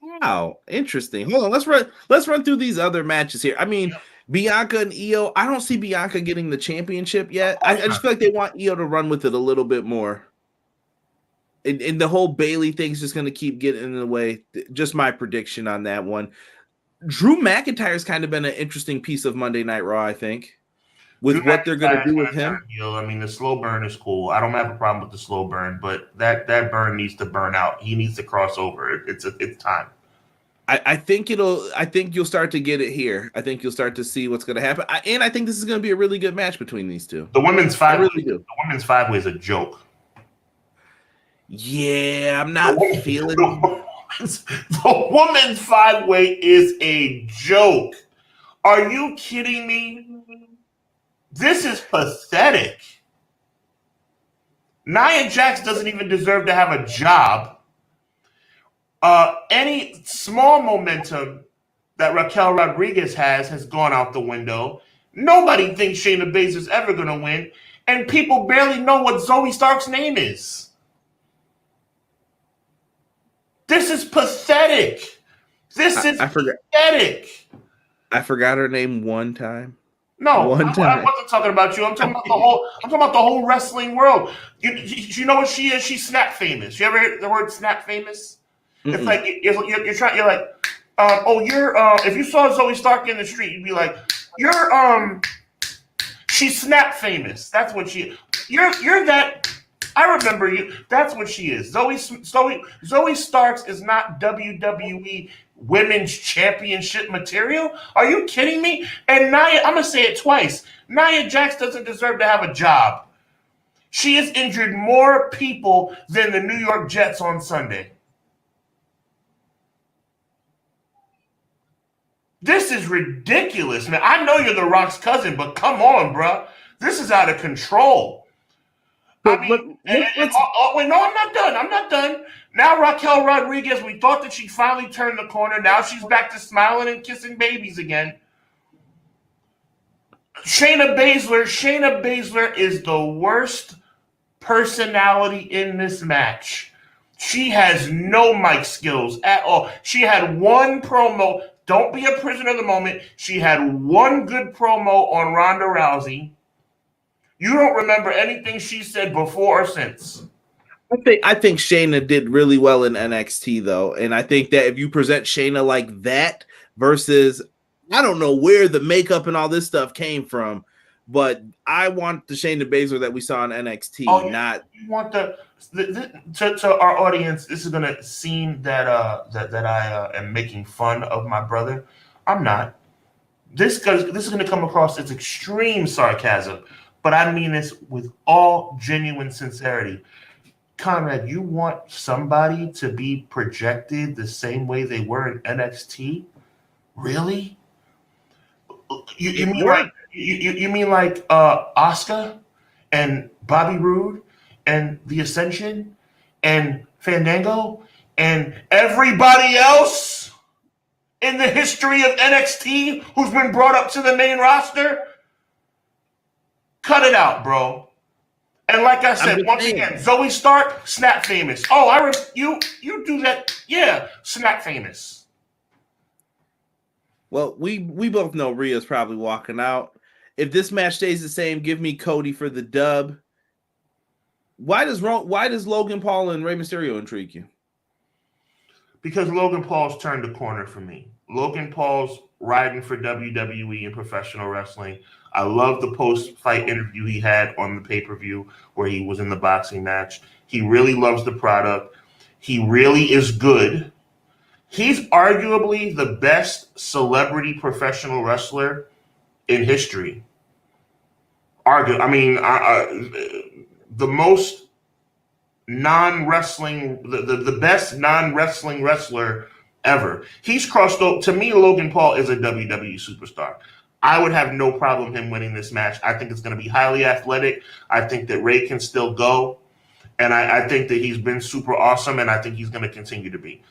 Wow, interesting. Hold on, let's run through these other matches here. I mean, Bianca and Io. I don't see Bianca getting the championship yet. I just feel like they want Io to run with it a little bit more. And the whole Bailey thing's just going to keep getting in the way. Just my prediction on that one. Drew McIntyre's kind of been an interesting piece of Monday Night Raw, I think, with what they're going to do with him. I mean, the slow burn is cool. I don't have a problem with the slow burn, but that burn needs to burn out. He needs to cross over. It's time. I think you'll start to get it here. I think you'll start to see what's going to happen. And I think this is going to be a really good match between these two. The women's five-way is a joke. Yeah, I'm not feeling the women's five-way is a joke. Are you kidding me? This is pathetic. Nia Jax doesn't even deserve to have a job. Any small momentum that Raquel Rodriguez has gone out the window. Nobody thinks Shayna Baszler's ever going to win, and people barely know what Zoe Stark's name is. This is pathetic. Pathetic. I forgot her name one time. No, I wasn't talking about you. I'm talking about the whole wrestling world. You know what she is? She's snap famous. You ever heard the word snap famous? Mm-mm. It's like you're trying. You're like, if you saw Zoe Stark in the street, you'd be like, she's snap famous. That's what she. You're that. I remember you. That's what she is. Zoe Starks is not WWE Women's Championship material. Are you kidding me? And Nia, I'm gonna say it twice. Nia Jax doesn't deserve to have a job. She has injured more people than the New York Jets on Sunday. This is ridiculous, man. I know you're The Rock's cousin, but come on, bro. This is out of control. Wait, no, I'm not done. I'm not done. Now Raquel Rodriguez, we thought that she finally turned the corner. Now she's back to smiling and kissing babies again. Shayna Baszler is the worst personality in this match. She has no mic skills at all. She had one promo. Don't be a prisoner of the moment. She had one good promo on Ronda Rousey. You don't remember anything she said before or since. I think Shayna did really well in NXT though, and I think that if you present Shayna like that versus, I don't know where the makeup and all this stuff came from, but I want the Shayna Baszler that we saw in NXT. You want to our audience. This is gonna seem that I am making fun of my brother. I'm not. This is gonna come across as extreme sarcasm, but I mean this with all genuine sincerity. Conrad, you want somebody to be projected the same way they were in NXT? Really? You mean like Asuka and Bobby Roode and The Ascension and Fandango and everybody else in the history of NXT who's been brought up to the main roster? Cut it out, bro. And like I said, once again, Zoe Stark, snap famous. Oh, you do that. Yeah, snap famous. Well, we both know Rhea's probably walking out. If this match stays the same, give me Cody for the dub. Why does Logan Paul and Rey Mysterio intrigue you? Because Logan Paul's turned the corner for me. Logan Paul's riding for WWE and professional wrestling. I love the post-fight interview he had on the pay-per-view where he was in the boxing match. He really loves the product. He really is good. He's arguably the best celebrity professional wrestler in history. The most non-wrestling, the best non-wrestling wrestler ever. He's crossed over. To me, Logan Paul is a WWE superstar. I would have no problem him winning this match. I think it's going to be highly athletic. I think that Ray can still go. And I think that he's been super awesome, and I think he's going to continue to be.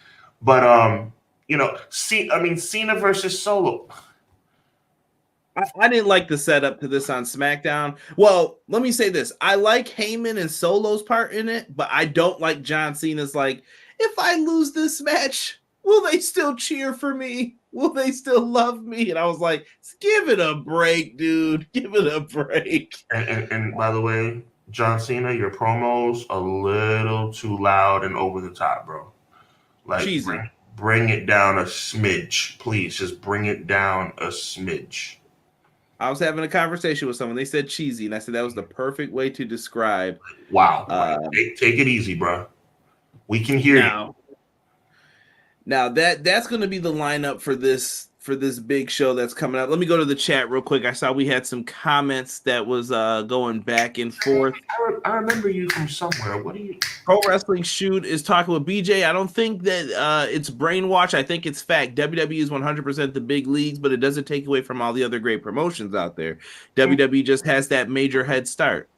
But, Cena versus Solo. I didn't like the setup to this on SmackDown. Well, let me say this. I like Heyman and Solo's part in it, but I don't like John Cena's like, if I lose this match, will they still cheer for me? Will they still love me? And I was like, give it a break, dude. Give it a break. And by the way, John Cena, your promo's a little too loud and over the top, bro. Like, cheesy. Bring it down a smidge, please. Just bring it down a smidge. I was having a conversation with someone. They said cheesy, and I said that was the perfect way to describe. Wow. Take it easy, bro. We can hear you. Now that's going to be the lineup for this big show that's coming up. Let me go to the chat real quick. I saw we had some comments that was going back and forth. I remember you from somewhere. What are you? Pro Wrestling Shoot is talking with BJ. I don't think that it's brainwash. I think it's fact. WWE is 100% the big leagues, but it doesn't take away from all the other great promotions out there. WWE just has that major head start.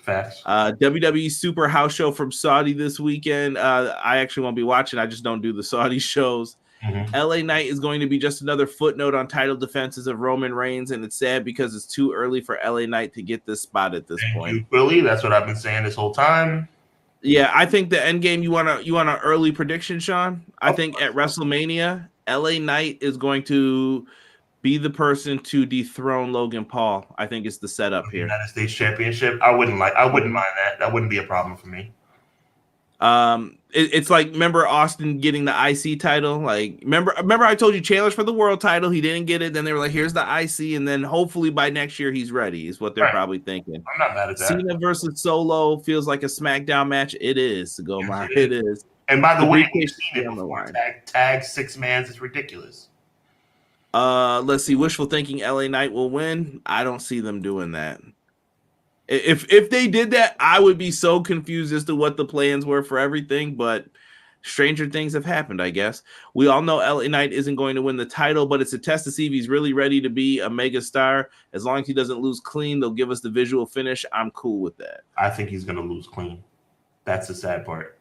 Facts. WWE Super House Show from Saudi this weekend. I actually won't be watching. I just don't do the Saudi shows. Mm-hmm. LA Knight is going to be just another footnote on title defenses of Roman Reigns, and it's sad because it's too early for LA Knight to get this spot at this point. Really? That's what I've been saying this whole time. Yeah, I think the end game. You want an early prediction, Sean? I think at WrestleMania, LA Knight is going to be the person to dethrone Logan Paul. I think it's the setup here. United States Championship. I wouldn't mind that. That wouldn't be a problem for me. It's like, remember Austin getting the IC title? Like, remember I told you challenge for the world title. He didn't get it. Then they were like, here's the IC, and then hopefully by next year he's ready. Is what they're probably thinking. I'm not mad at that. Cena versus Solo feels like a SmackDown match. It is, Gomar. It is. And by the way, we've seen it before. Tag 6 mans is ridiculous. Let's see. Wishful thinking LA Knight will win. I don't see them doing that. If they did that, I would be so confused as to what the plans were for everything. But stranger things have happened, I guess. We all know LA Knight isn't going to win the title, but it's a test to see if he's really ready to be a mega star. As long as he doesn't lose clean, they'll give us the visual finish. I'm cool with that. I think he's going to lose clean. That's the sad part.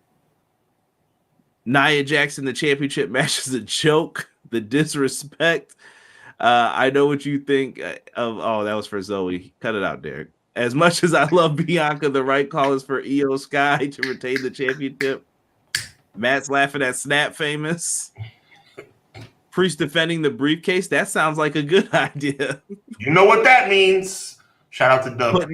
Nia Jackson, the championship match is a joke. The disrespect. I know what you think of. Oh, that was for Zoe. Cut it out, Derek. As much as I love Bianca, the right call is for Io Sky to retain the championship. Matt's laughing at Snap Famous. Priest defending the briefcase. That sounds like a good idea. You know what that means. Shout out to Doug.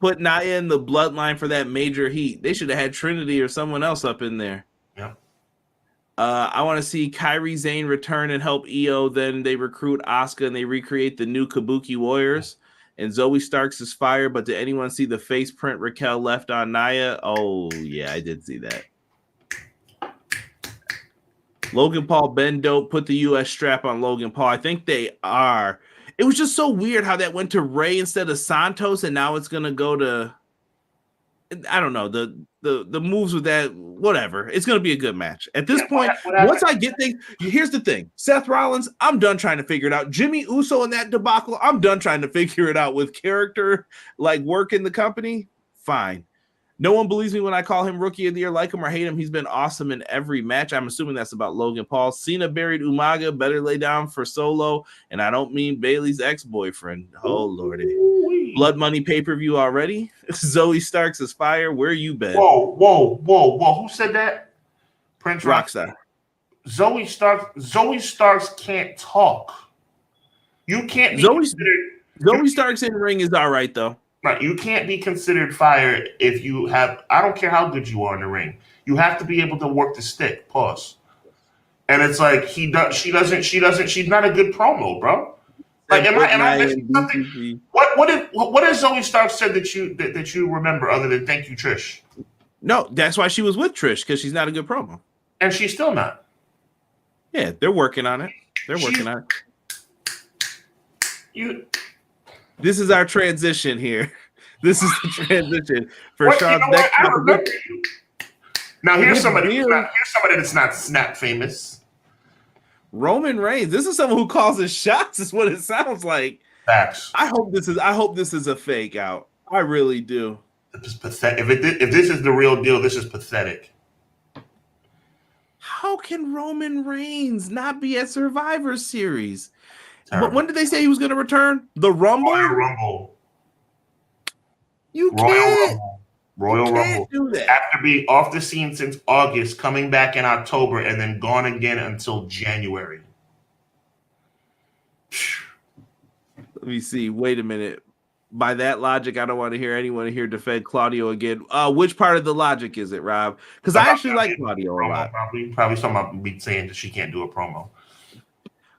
Put Nia in the bloodline for that major heat. They should have had Trinity or someone else up in there. Yeah. I want to see Kairi Sane return and help Io. Then they recruit Asuka and they recreate the new Kabuki Warriors. And Zoe Starks is fired. But did anyone see the face print Raquel left on Nia? Oh, yeah, I did see that. Logan Paul, Ben Dope, put the U.S. strap on Logan Paul. I think they are. It was just so weird how that went to Ray instead of Santos, and now it's going to go to, I don't know, the moves with that, whatever. It's going to be a good match. At this point, once I get things, here's the thing. Seth Rollins, I'm done trying to figure it out. Jimmy Uso in that debacle, I'm done trying to figure it out with character, like work in the company. Fine. No one believes me when I call him Rookie of the Year, like him or hate him. He's been awesome in every match. I'm assuming that's about Logan Paul. Cena buried Umaga. Better lay down for Solo. And I don't mean Bailey's ex-boyfriend. Oh, Lordy. Blood Money pay-per-view already? Zoe Starks is fire. Where you been? Whoa. Who said that? Prince Rockstar. Zoe Starks can't talk. You can't be Zoe Starks in the ring is all right, though. Right, you can't be considered fire if you have. I don't care how good you are in the ring. You have to be able to work the stick. Pause. And it's like she doesn't. She's not a good promo, bro. Like, am I missing something? What has Zoe Starks said that you remember other than thank you, Trish? No, that's why she was with Trish, because she's not a good promo, and she's still not. Yeah, they're working on it. This is our transition here. This is the transition for Sean's next. I remember you. Now here's somebody that's not Snap Famous. Roman Reigns. This is someone who calls his shots. Is what it sounds like. Facts. I hope this is a fake out. I really do. It's pathetic. If this is the real deal, this is pathetic. How can Roman Reigns not be at Survivor Series? Terrible. But when did they say he was going to return? The Rumble? Royal Rumble. Royal Rumble. Do that. After being off the scene since August, coming back in October, and then gone again until January. Let me see. Wait a minute. By that logic, I don't want to hear anyone here defend Claudio again. Which part of the logic is it, Rob? Because I actually like Claudio a lot. Probably someone be saying that she can't do a promo.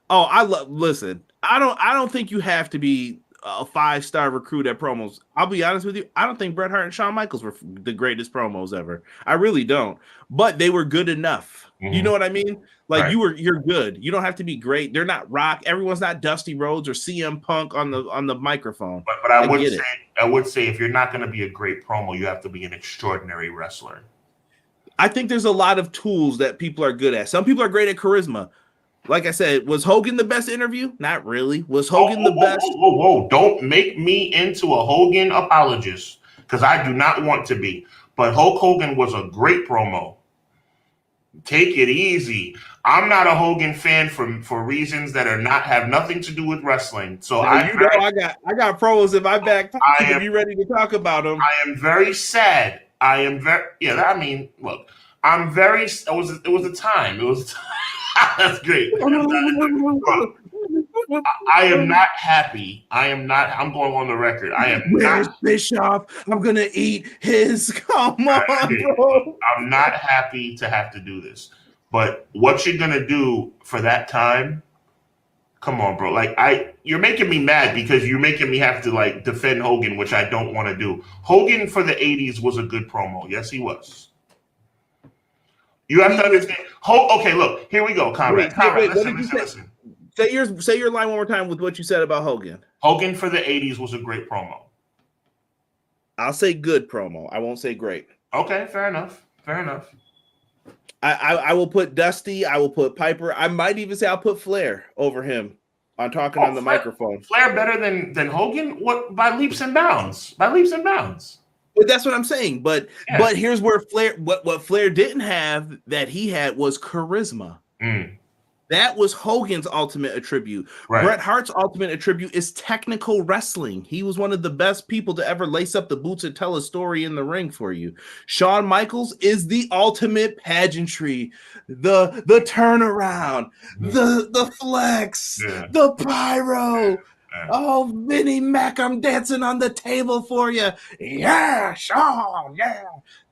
Oh, listen. I don't think you have to be a 5-star recruit at promos. I'll be honest with you. I don't think Bret Hart and Shawn Michaels were the greatest promos ever. I really don't. But they were good enough. Mm-hmm. You know what I mean? Like right. You're good. You don't have to be great. They're not Rock. Everyone's not Dusty Rhodes or CM Punk on the microphone. But I would say if you're not going to be a great promo, you have to be an extraordinary wrestler. I think there's a lot of tools that people are good at. Some people are great at charisma. Like I said, was Hogan the best interview? Not really. Was Hogan the best? Whoa. Don't make me into a Hogan apologist, because I do not want to be. But Hulk Hogan was a great promo. Take it easy. I'm not a Hogan fan for reasons that have nothing to do with wrestling. So I got promos in my back pocket. If you ready to talk about them? I am very sad. I'm very look. It was a time. It was a time. That's great. I am not happy. I'm going on the record. I am Where's not. Bischoff? I'm going to eat his. Come on, bro. I'm not happy to have to do this. But what you're going to do for that time, come on, bro. You're making me mad because you're making me have to defend Hogan, which I don't want to do. Hogan for the 80s was a good promo. Yes, he was. You have to understand. Okay, look. Here we go, Conrad. Listen. Say your line one more time with what you said about Hogan. Hogan for the 80s was a great promo. I'll say good promo. I won't say great. Okay, fair enough. I will put Dusty. I will put Piper. I might even say I'll put Flair over him on talking on the microphone. Flair better than Hogan? What, by leaps and bounds? By leaps and bounds. But that's what I'm saying. But here's where Flair, what Flair didn't have that he had was charisma. That was Hogan's ultimate attribute. Right. Bret Hart's ultimate attribute is technical wrestling. He was one of the best people to ever lace up the boots and tell a story in the ring for you. Shawn Michaels is the ultimate pageantry, the turnaround, the flex, the pyro. Oh, Vinnie Mac, I'm dancing on the table for you. Yeah, Shawn, yeah.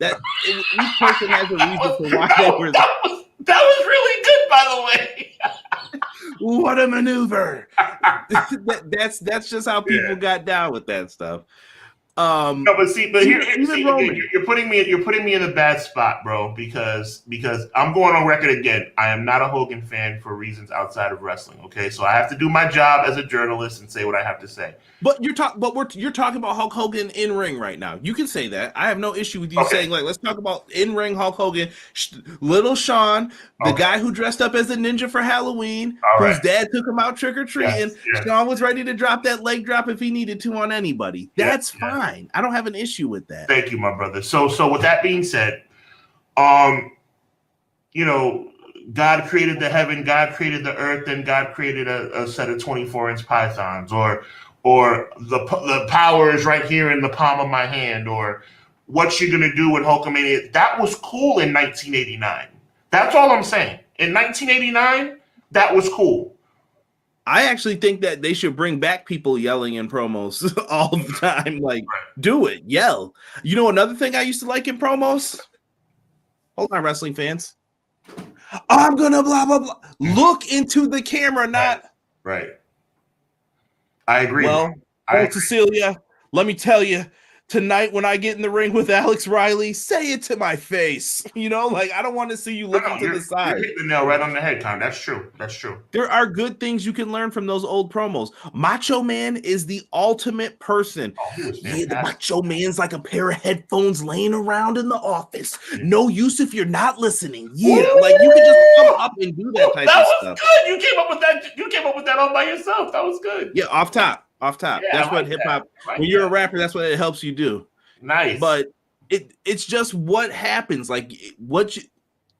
Each person has a reason for why they were there. That was really good, by the way. What a maneuver! That's just how people got down with that stuff. No, but you're putting me in a bad spot, bro. Because I'm going on record again. I am not a Hogan fan for reasons outside of wrestling. Okay, so I have to do my job as a journalist and say what I have to say. But you're talking about Hulk Hogan in ring right now. You can say that. I have no issue with you saying, like, let's talk about in ring Hulk Hogan. Little Sean, the guy who dressed up as a ninja for Halloween, whose dad took him out trick or treating. Yes. Sean was ready to drop that leg drop if he needed to on anybody. That's fine. I don't have an issue with that. Thank you, my brother. So with that being said, God created the heaven, God created the earth, and God created a set of 24-inch pythons, or the power is right here in the palm of my hand, or what you're gonna do with Hulkamania. That was cool in 1989. That's all I'm saying. In 1989, that was cool. I actually think that they should bring back people yelling in promos all the time. Like, do it, yell. You know, another thing I used to like in promos? Hold on, wrestling fans. I'm gonna blah, blah, blah. Look into the camera, not. Right. I agree. Well, Cecilia, let me tell you, tonight when I get in the ring with Alex Riley, say it to my face. You know, like, I don't want to see you looking to the side. You're hitting the nail right on the head, Con. That's true. That's true. There are good things you can learn from those old promos. Macho Man is the ultimate person. The Macho Man's like a pair of headphones laying around in the office. No use if you're not listening. Yeah, like you can just come up and do that type of stuff. That was good. You came up with that all by yourself. That was good. Yeah, off top. Yeah, that's what hip hop. When you're a rapper, that's what it helps you do. Nice. But it's just what happens. Like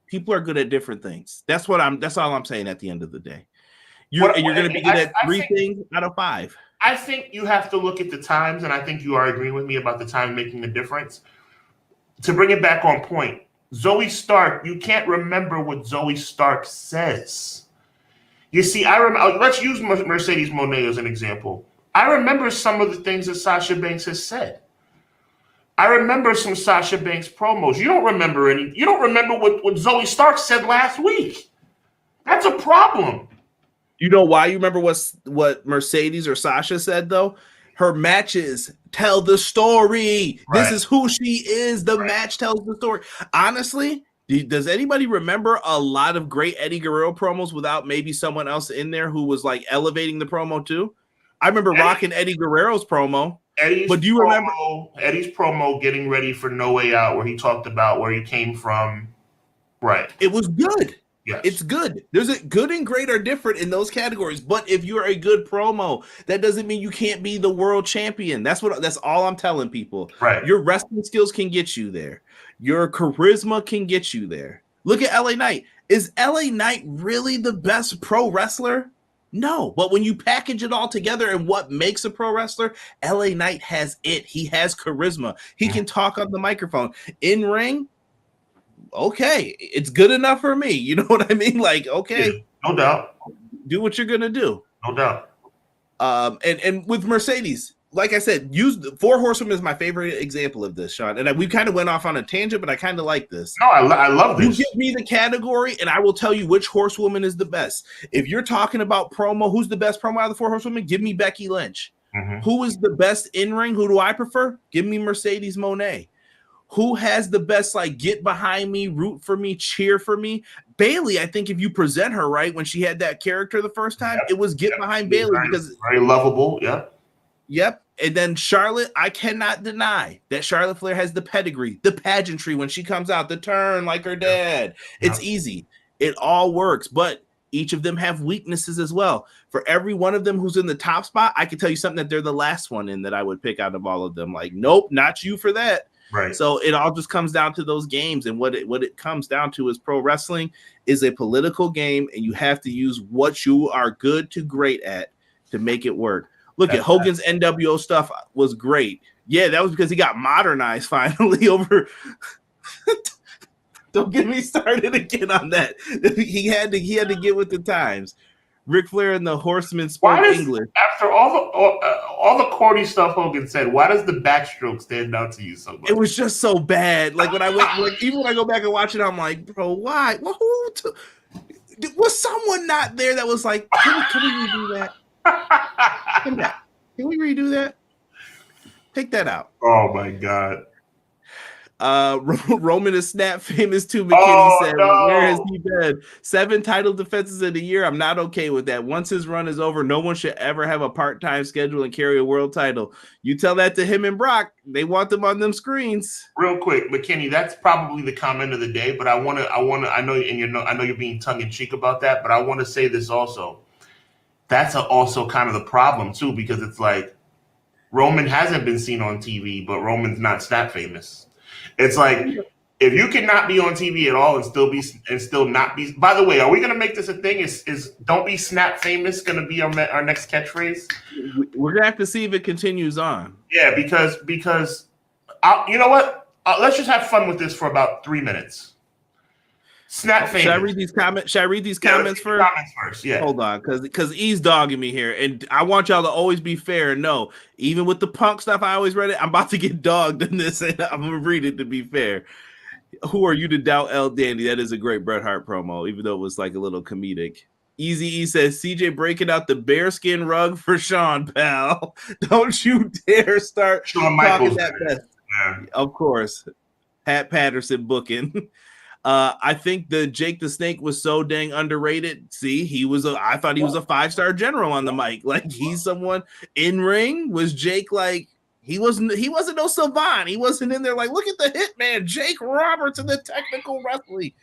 people are good at different things. That's all I'm saying at the end of the day. You're going to be good at three things out of 5. I think you have to look at the times, and I think you are agreeing with me about the time making a difference. To bring it back on point, Zoe Stark, you can't remember what Zoe Stark says. You see, I remember. Let's use Mercedes Moné as an example. I remember some of the things that Sasha Banks has said. I remember some Sasha Banks promos. You don't remember any. You don't remember what Zoe Stark said last week. That's a problem. You know why you remember what Mercedes or Sasha said, though? Her matches tell the story. Right. This is who she is. The match tells the story. Honestly, does anybody remember a lot of great Eddie Guerrero promos without maybe someone else in there who was like elevating the promo too? I remember rocking Eddie Guerrero's promo. But do you remember Eddie's promo getting ready for No Way Out, where he talked about where he came from? Right. It was good. Yes. It's good. There's a good and great are different in those categories. But if you're a good promo, that doesn't mean you can't be the world champion. That's all I'm telling people. Right. Your wrestling skills can get you there. Your charisma can get you there. Look at LA Knight. Is LA Knight really the best pro wrestler? No, but when you package it all together and what makes a pro wrestler, LA Knight has it. He has charisma. He can talk on the microphone. In ring, okay, it's good enough for me. You know what I mean? Like, okay, yeah, no doubt. Do what you're gonna do. No doubt. And with Mercedes, like I said, use the 4 Horsewomen is my favorite example of this, Sean. And we kind of went off on a tangent, but I kind of like this. No, I love this. You give me the category, and I will tell you which horsewoman is the best. If you're talking about promo, who's the best promo out of the 4 Horsewomen? Give me Becky Lynch. Mm-hmm. Who is the best in ring? Who do I prefer? Give me Mercedes Moné. Who has the best, like, get behind me, root for me, cheer for me? Bailey, I think if you present her right when she had that character the first time, it was get behind Bailey because very lovable. Yep. And then Charlotte, I cannot deny that Charlotte Flair has the pedigree, the pageantry when she comes out, the turn like her dad. It's easy. It all works, but each of them have weaknesses as well. For every one of them who's in the top spot, I can tell you something that they're the last one in that I would pick out of all of them. Like, nope, not you for that. Right. So it all just comes down to those games. And what it comes down to is pro wrestling is a political game, and you have to use what you are good to great at to make it work. Look at Hogan's NWO stuff was great. Yeah, that was because he got modernized finally over. Don't get me started again on that. He had to get with the times. Ric Flair and the Horsemen spoke English. After all the corny stuff Hogan said, why does the backstroke stand out to you so much? It was just so bad. Like when I went, even when I go back and watch it, I'm like, bro, why? Well, was someone not there that was like, can we redo that? Can we redo that? Take that out. Oh my God. Roman is snap famous too. McKinney said, where has he been? 7 title defenses in a year. I'm not okay with that. Once his run is over, no one should ever have a part-time schedule and carry a world title. You tell that to him and Brock, they want them on them screens. Real quick, McKinney, that's probably the comment of the day, but I know you're being tongue in cheek about that, but I want to say this also. That's also kind of the problem too, because it's like Roman hasn't been seen on TV, but Roman's not snap famous. It's like if you cannot be on TV at all and still not be. By the way, are we going to make this a thing? Is don't be snap famous going to be our next catchphrase? We're gonna have to see if it continues on. Yeah, because you know what? Let's just have fun with this for about 3 minutes. Snap famous. Should I read these comments? Comments first? Comments first, yeah. Hold on, because he's dogging me here, and I want y'all to always be fair. No, even with the Punk stuff, I always read it. I'm about to get dogged in this, and I'm gonna read it to be fair. Who are you to doubt El Dandy? That is a great Bret Hart promo, even though it was like a little comedic. Easy E says CJ breaking out the bearskin rug for Sean, pal. Don't you dare start Shawn talking Michaels that mess. Yeah. Of course, Pat Patterson booking. I think the Jake the Snake was so dang underrated. See, I thought he was a 5-star general on the mic. Like he's someone in ring. Was Jake like he wasn't no savant. He wasn't in there like, look at the hitman, Jake Roberts in the technical wrestling.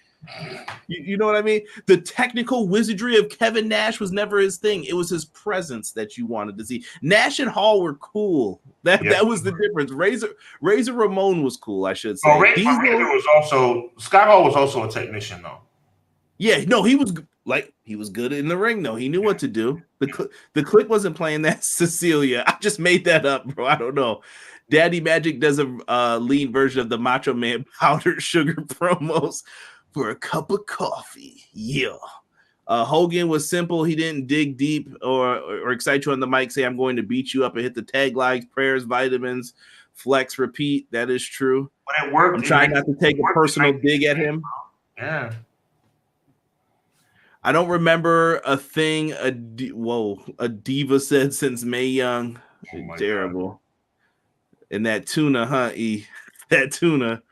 You know what I mean? The technical wizardry of Kevin Nash was never his thing. It was his presence that you wanted to see. Nash and Hall were cool. That was the difference. Razor Ramon was cool, I should say. Scott Hall was also a technician though. Yeah, no, he was good in the ring though. He knew what to do. The Click wasn't playing that Cecilia. I just made that up, bro. I don't know. Daddy Magic does a lean version of the Macho Man powdered sugar promos. For a cup of coffee. Yeah. Hogan was simple. He didn't dig deep or excite you on the mic, say, I'm going to beat you up and hit the taglines, prayers, vitamins, flex, repeat. That is true. But it worked. I'm trying not to take a personal dig at him. Yeah. I don't remember a thing a diva said since Mae Young. Oh Terrible. God. And that tuna, huh, E? That tuna.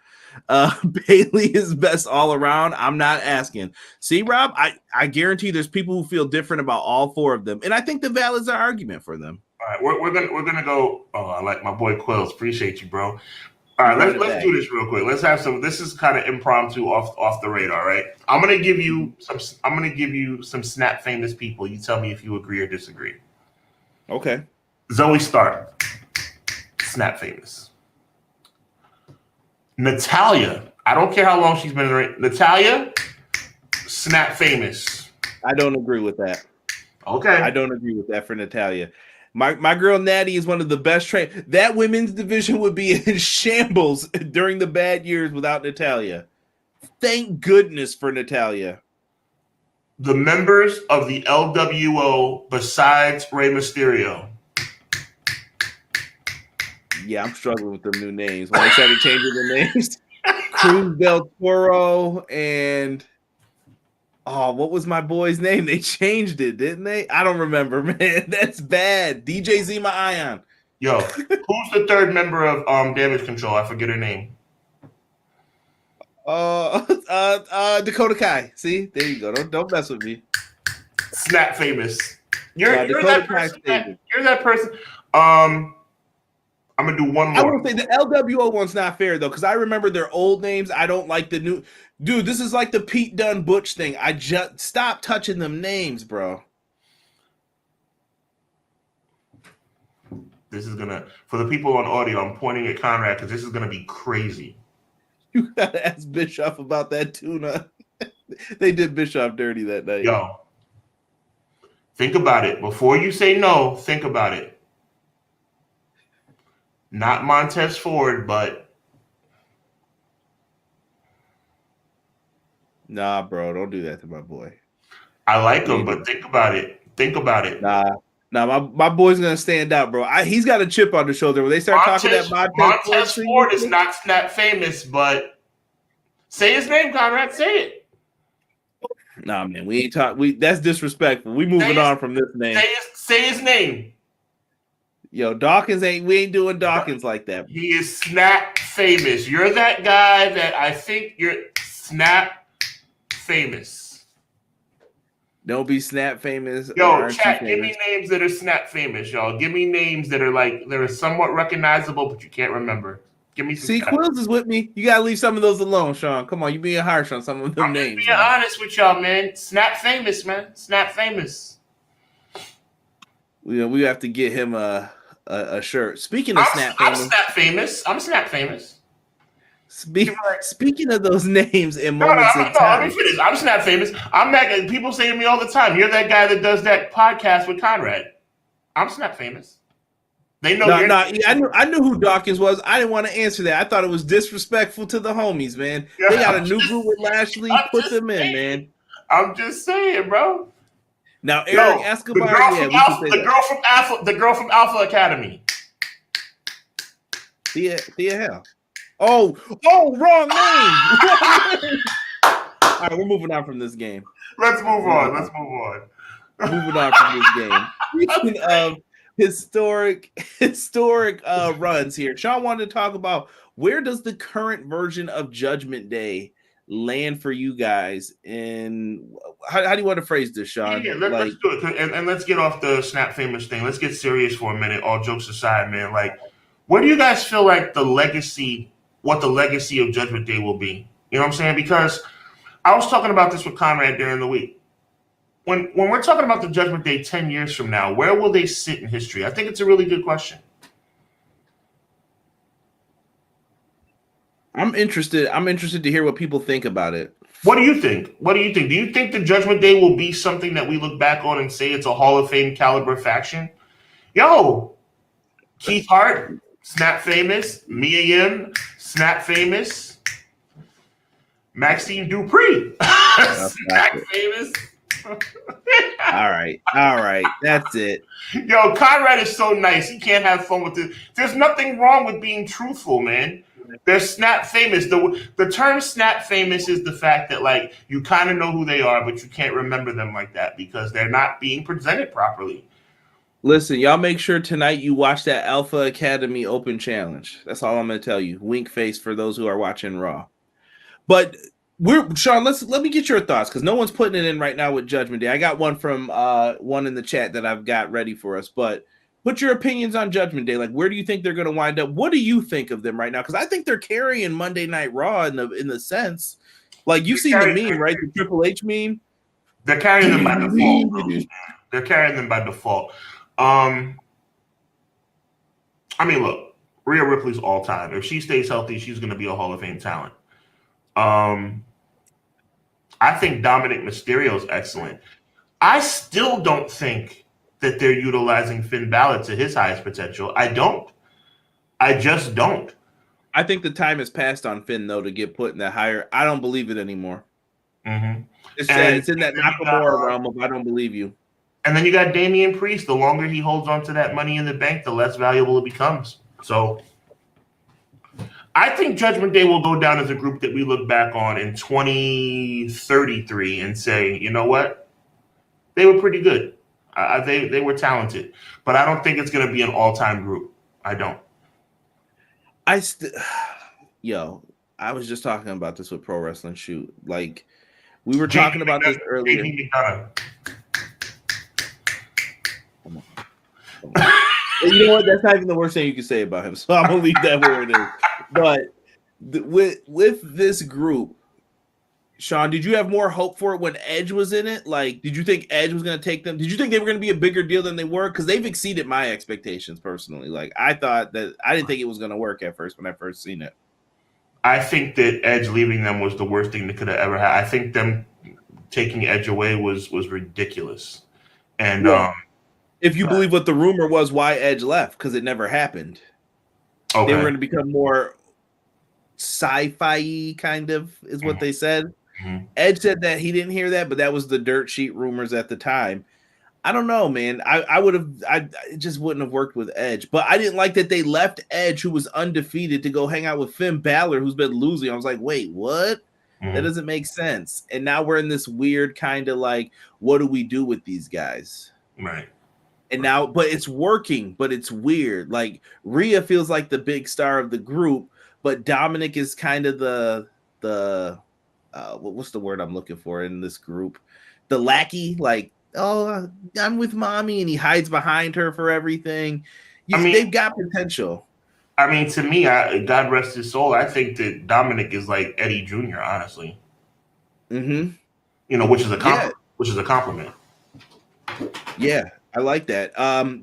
Bailey is best all around. I'm not asking. See, Rob, I guarantee there's people who feel different about all 4 of them, and I think the valid's an argument for them. All right, we're gonna go. Oh, I like my boy Quills. Appreciate you, bro. All right, let's do this real quick. Let's have some. This is kind of impromptu, off the radar, right? I'm gonna give you some snap famous people. You tell me if you agree or disagree. Okay. Zoe Stark, snap famous. Natalia, I don't care how long she's been in the ring. Natalia, snap famous. I don't agree with that. Okay. I don't agree with that for Natalia. My girl Natty is one of the best trained. That women's division would be in shambles during the bad years without Natalia. Thank goodness for Natalia. The members of the LWO besides Rey Mysterio. Yeah, I'm struggling with them new names. When they started changing the names, Cruz del Toro and what was my boy's name? They changed it, didn't they? I don't remember, man. That's bad. DJ Zima Ion. Yo, who's the 3rd member of Damage Control? I forget her name. Dakota Kai. See, there you go. Don't mess with me. Snap famous. You're that person. You're that person. I'm gonna do one I more. will say the LWO one's not fair though, because I remember their old names. I don't like the new. Dude, this is like the Pete Dunne Butch thing. I just stop touching them names, bro. This is gonna, for the people on audio, I'm pointing at Conrad because this is gonna be crazy. You gotta ask Bischoff about that tuna. They did Bischoff dirty that night. Yo, think about it. Before you say no, think about it. Not Montez Ford, but Nah, bro, don't do that to my boy. I like him, but think about it. Think about it. Nah, my boy's gonna stand out, bro. He's got a chip on the shoulder. When they start talking that Montez Ford is not snap famous, but say his name, Conrad. Say it. Nah, man, we ain't talk. That's disrespectful. We moving on from this name. Say his name. Yo, Dawkins we ain't doing Dawkins like that. He is snap famous. You're that guy that I think you're snap famous. Don't be snap famous. Yo, chat, give me names that are snap famous, y'all. Give me names that are somewhat recognizable, but you can't remember. Give me some. See, Quills is with me. You gotta leave some of those alone, Sean. Come on, you being harsh on some of them names. I'm being honest with y'all, man. Snap famous, man. Snap famous. We have to get him a shirt. Speaking of I'm snap famous. Speaking of those names and moments in time. Let me finish. I'm snap famous. I'm that. People say to me all the time, "You're that guy that does that podcast with Conrad." I'm snap famous. They know. I knew who Dawkins was. I didn't want to answer that. I thought it was disrespectful to the homies, man. Yeah, they got a new group with Lashley. Put them in, man. I'm just saying, bro. Now, Eric Escobar, the girl from Alpha Academy. Thea Hell. Oh, wrong name. All right, we're moving on from this game. Let's move on. Moving on from this game. Speaking of historic runs here, Sean wanted to talk about where does the current version of Judgment Day land for you guys, and how do you want to phrase this, Sean? Yeah, let's do it, and let's get off the snap famous thing. Let's get serious for a minute. All jokes aside, man, like, where do you guys feel like what the legacy of Judgment Day will be? You know what I'm saying? Because I was talking about this with Conrad during the week. When we're talking about the Judgment Day 10 years from now, where will they sit in history? I think it's a really good question. I'm interested to hear what people think about it. What do you think? Do you think the Judgment Day will be something that we look back on and say it's a Hall of Fame caliber faction? Yo, Keith Hart, snap famous. Mia Yim, snap famous. Maxine Dupree, snap famous. All right. That's it. Yo, Conrad is so nice. He can't have fun with it. There's nothing wrong with being truthful, man. They're snap famous. The term snap famous is the fact that, like, you kind of know who they are, but you can't remember them like that because they're not being presented properly. Listen, y'all make sure tonight you watch that Alpha Academy Open Challenge. That's all I'm going to tell you. Wink face for those who are watching Raw. But Sean, let me get your thoughts because no one's putting it in right now with Judgment Day. I got one from one in the chat that I've got ready for us, but put your opinions on Judgment Day. Like, where do you think they're going to wind up? What do you think of them right now? Because I think they're carrying Monday Night Raw in the sense, like, you've seen the meme, right? The Triple H meme. They're carrying them by default. They're carrying them by default. I mean, look, Rhea Ripley's all time. If she stays healthy, she's going to be a Hall of Fame talent. I think Dominic Mysterio's excellent. I still don't think that they're utilizing Finn Balor to his highest potential. I don't. I just don't. I think the time has passed on Finn, though, to get put in that higher. I don't believe it anymore. Mm-hmm. It's in that Nakamura realm of I don't believe you. And then you got Damian Priest. The longer he holds on to that Money in the Bank, the less valuable it becomes. So I think Judgment Day will go down as a group that we look back on in 2033 and say, you know what? They were pretty good. They were talented. But I don't think it's going to be an all-time group. I don't. I was just talking about this with Pro Wrestling Shoot. Like, we were talking about this earlier. Come on. You know what? That's not even the worst thing you can say about him. So I'm gonna leave that where it is. But with this group, Sean, did you have more hope for it when Edge was in it? Like, did you think Edge was going to take them? Did you think they were going to be a bigger deal than they were? Because they've exceeded my expectations personally. Like, I didn't think it was going to work at first when I first seen it. I think that Edge leaving them was the worst thing that could have ever happened. I think them taking Edge away was ridiculous. And if you believe what the rumor was, why Edge left, because it never happened. Okay. They were going to become more sci-fi kind of is what they said. Mm-hmm. Edge said that he didn't hear that, but that was the dirt sheet rumors at the time. I don't know, man. It just wouldn't have worked with Edge. But I didn't like that they left Edge, who was undefeated, to go hang out with Finn Balor, who's been losing. I was like, wait, what? Mm-hmm. That doesn't make sense. And now we're in this weird kind of like, what do we do with these guys? Right. And now, but it's working, but it's weird. Like, Rhea feels like the big star of the group, but Dominic is kind of the what's the word I'm looking for in this group? The lackey, like, oh, I'm with mommy, and he hides behind her for everything. They've got potential. I mean, to me, God rest his soul, I think that Dominic is like Eddie Jr., honestly. Mm-hmm. You know, which is a compliment. Yeah, I like that.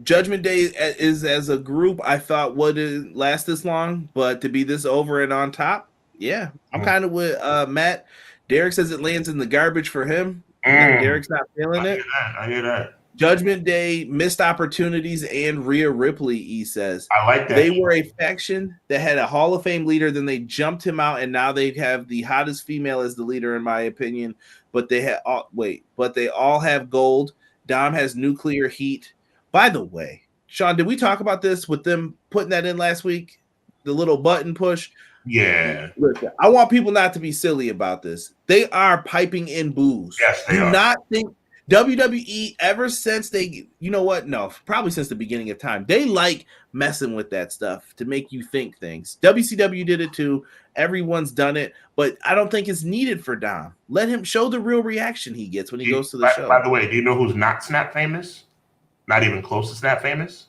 Judgment Day is, as a group, I thought wouldn't last this long, but to be this over and on top, yeah, I'm kind of with Matt. Derek says it lands in the garbage for him. Derek's not feeling it. I hear that. Judgment Day, missed opportunities, and Rhea Ripley, he says. I like that. They were a faction that had a Hall of Fame leader, then they jumped him out, and now they have the hottest female as the leader, in my opinion. But they all have gold. Dom has nuclear heat. By the way, Sean, did we talk about this with them putting that in last week? The little button push? Yeah. Listen, I want people not to be silly about this. They are piping in booze. Yes, they are. Do not think WWE, ever since probably since the beginning of time, they like messing with that stuff to make you think things. WCW did it too. Everyone's done it, but I don't think it's needed for Dom. Let him show the real reaction he gets when he goes to the show. By the way, do you know who's not Snap famous? Not even close to Snap famous?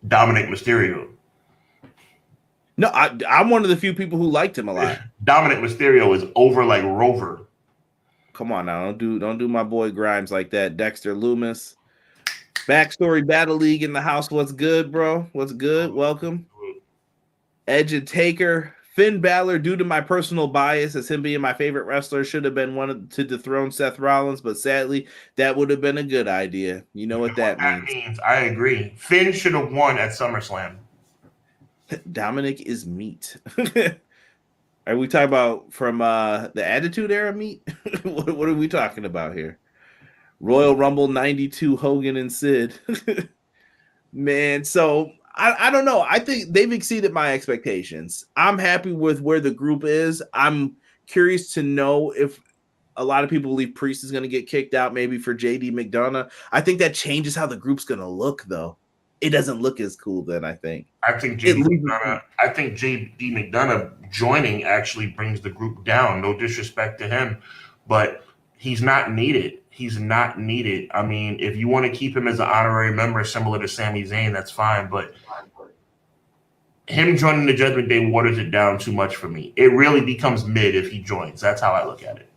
Dominic Mysterio. No, I'm one of the few people who liked him a lot. Dominic Mysterio is over like Rover. Come on now, don't do my boy Grimes like that. Dexter Loomis. Backstory Battle League in the house. What's good, bro? What's good? Welcome. Edge and Taker. Finn Balor, due to my personal bias as him being my favorite wrestler, should have been one to dethrone Seth Rollins, but sadly, that would have been a good idea. You know what that means. I agree. Finn should have won at SummerSlam. Dominic is meat. Are we talking about from the Attitude Era meat? What are we talking about here? Royal Rumble 92, Hogan and Sid. Man, so I don't know. I think they've exceeded my expectations. I'm happy with where the group is. I'm curious to know if a lot of people believe Priest is going to get kicked out maybe for JD McDonough. I think that changes how the group's going to look, though. It doesn't look as cool then, I think. I think JD McDonough joining actually brings the group down. No disrespect to him, but he's not needed. He's not needed. I mean, if you want to keep him as an honorary member similar to Sami Zayn, that's fine. But him joining the Judgment Day waters it down too much for me. It really becomes mid if he joins. That's how I look at it.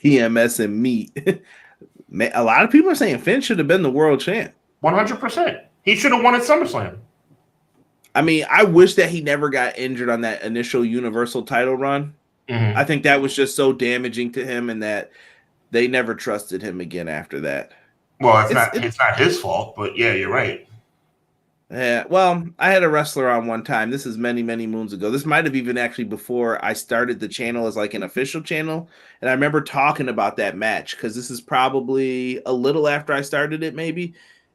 PMS and meat. Man, a lot of people are saying Finn should have been the world champ. 100%. He should have won at SummerSlam. I mean, I wish that he never got injured on that initial Universal title run. Mm-hmm. I think that was just so damaging to him, and that they never trusted him again after that. Well, it's not his fault, but yeah, you're right. Yeah, well, I had a wrestler on one time. This is many, many moons ago. This might have even actually before I started the channel as like an official channel. And I remember talking about that match because this is probably a little after I started it, maybe.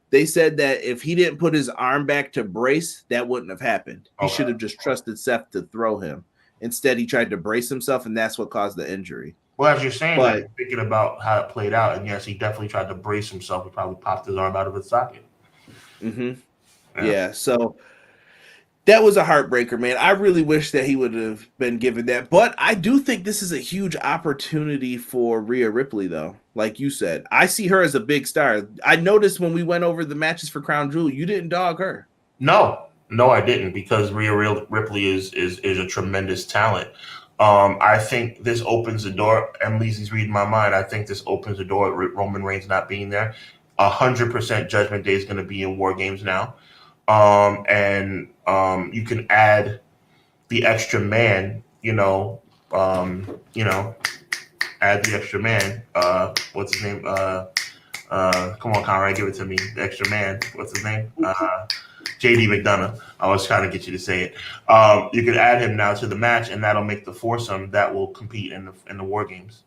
They said that if he didn't put his arm back to brace, that wouldn't have happened. He should have just trusted Seth to throw him. Instead, he tried to brace himself, and that's what caused the injury. Well, as you're saying, thinking about how it played out, and yes, he definitely tried to brace himself. He probably popped his arm out of its socket. Mm-hmm. Yeah, so That was a heartbreaker, man. I really wish that he would have been given that. But I do think this is a huge opportunity for Rhea Ripley, though. Like you said, I see her as a big star. I noticed when we went over the matches for Crown Jewel, you didn't dog her. No, I didn't, because Rhea Ripley is a tremendous talent. I think this opens the door. Emily's reading my mind. I think this opens the door. Roman Reigns not being there, 100% Judgment Day is going to be in War Games now, and you can add the extra man. Add the extra man. What's his name? Come on, Conrad, give it to me. The extra man. What's his name? JD McDonough. I was trying to get you to say it. You could add him now to the match, and that'll make the foursome that will compete in the War Games.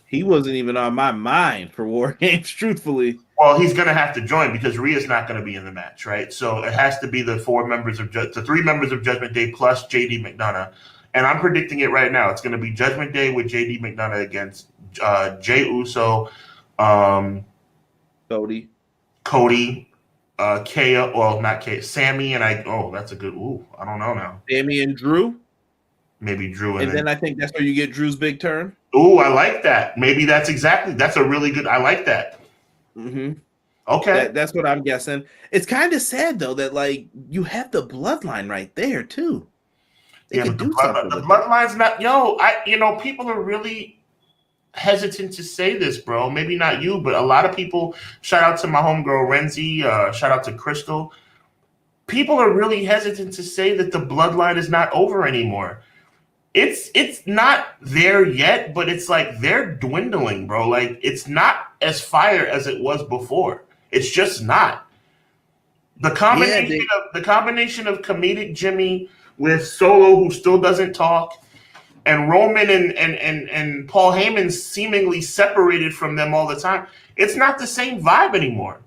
He wasn't even on my mind for War Games, truthfully. Well, he's going to have to join because Rhea's not going to be in the match, right? So it has to be the three members of Judgment Day plus JD McDonough. And I'm predicting it right now. It's going to be Judgment Day with JD McDonough against Jey Uso, Cody, Kaya, well, not Kaya, Sammy, and that's a good, I don't know now. Sammy and Drew? Maybe Drew. And then I think that's where you get Drew's big turn. I like that. Maybe that's a really good, I like that. Mm-hmm. Okay. That's what I'm guessing. It's kind of sad, though, that, like, you have the bloodline right there, too. They can do something. The bloodline's not, people are really hesitant to say this, bro. Maybe not you, but a lot of people, shout out to my homegirl Renzi, shout out to Crystal. People are really hesitant to say that the bloodline is not over anymore. It's not there yet, but it's like they're dwindling, bro. Like, it's not as fire as it was before. It's just not. The combination of comedic Jimmy with Solo, who still doesn't talk, and Roman and Paul Heyman seemingly separated from them all the time. It's not the same vibe anymore.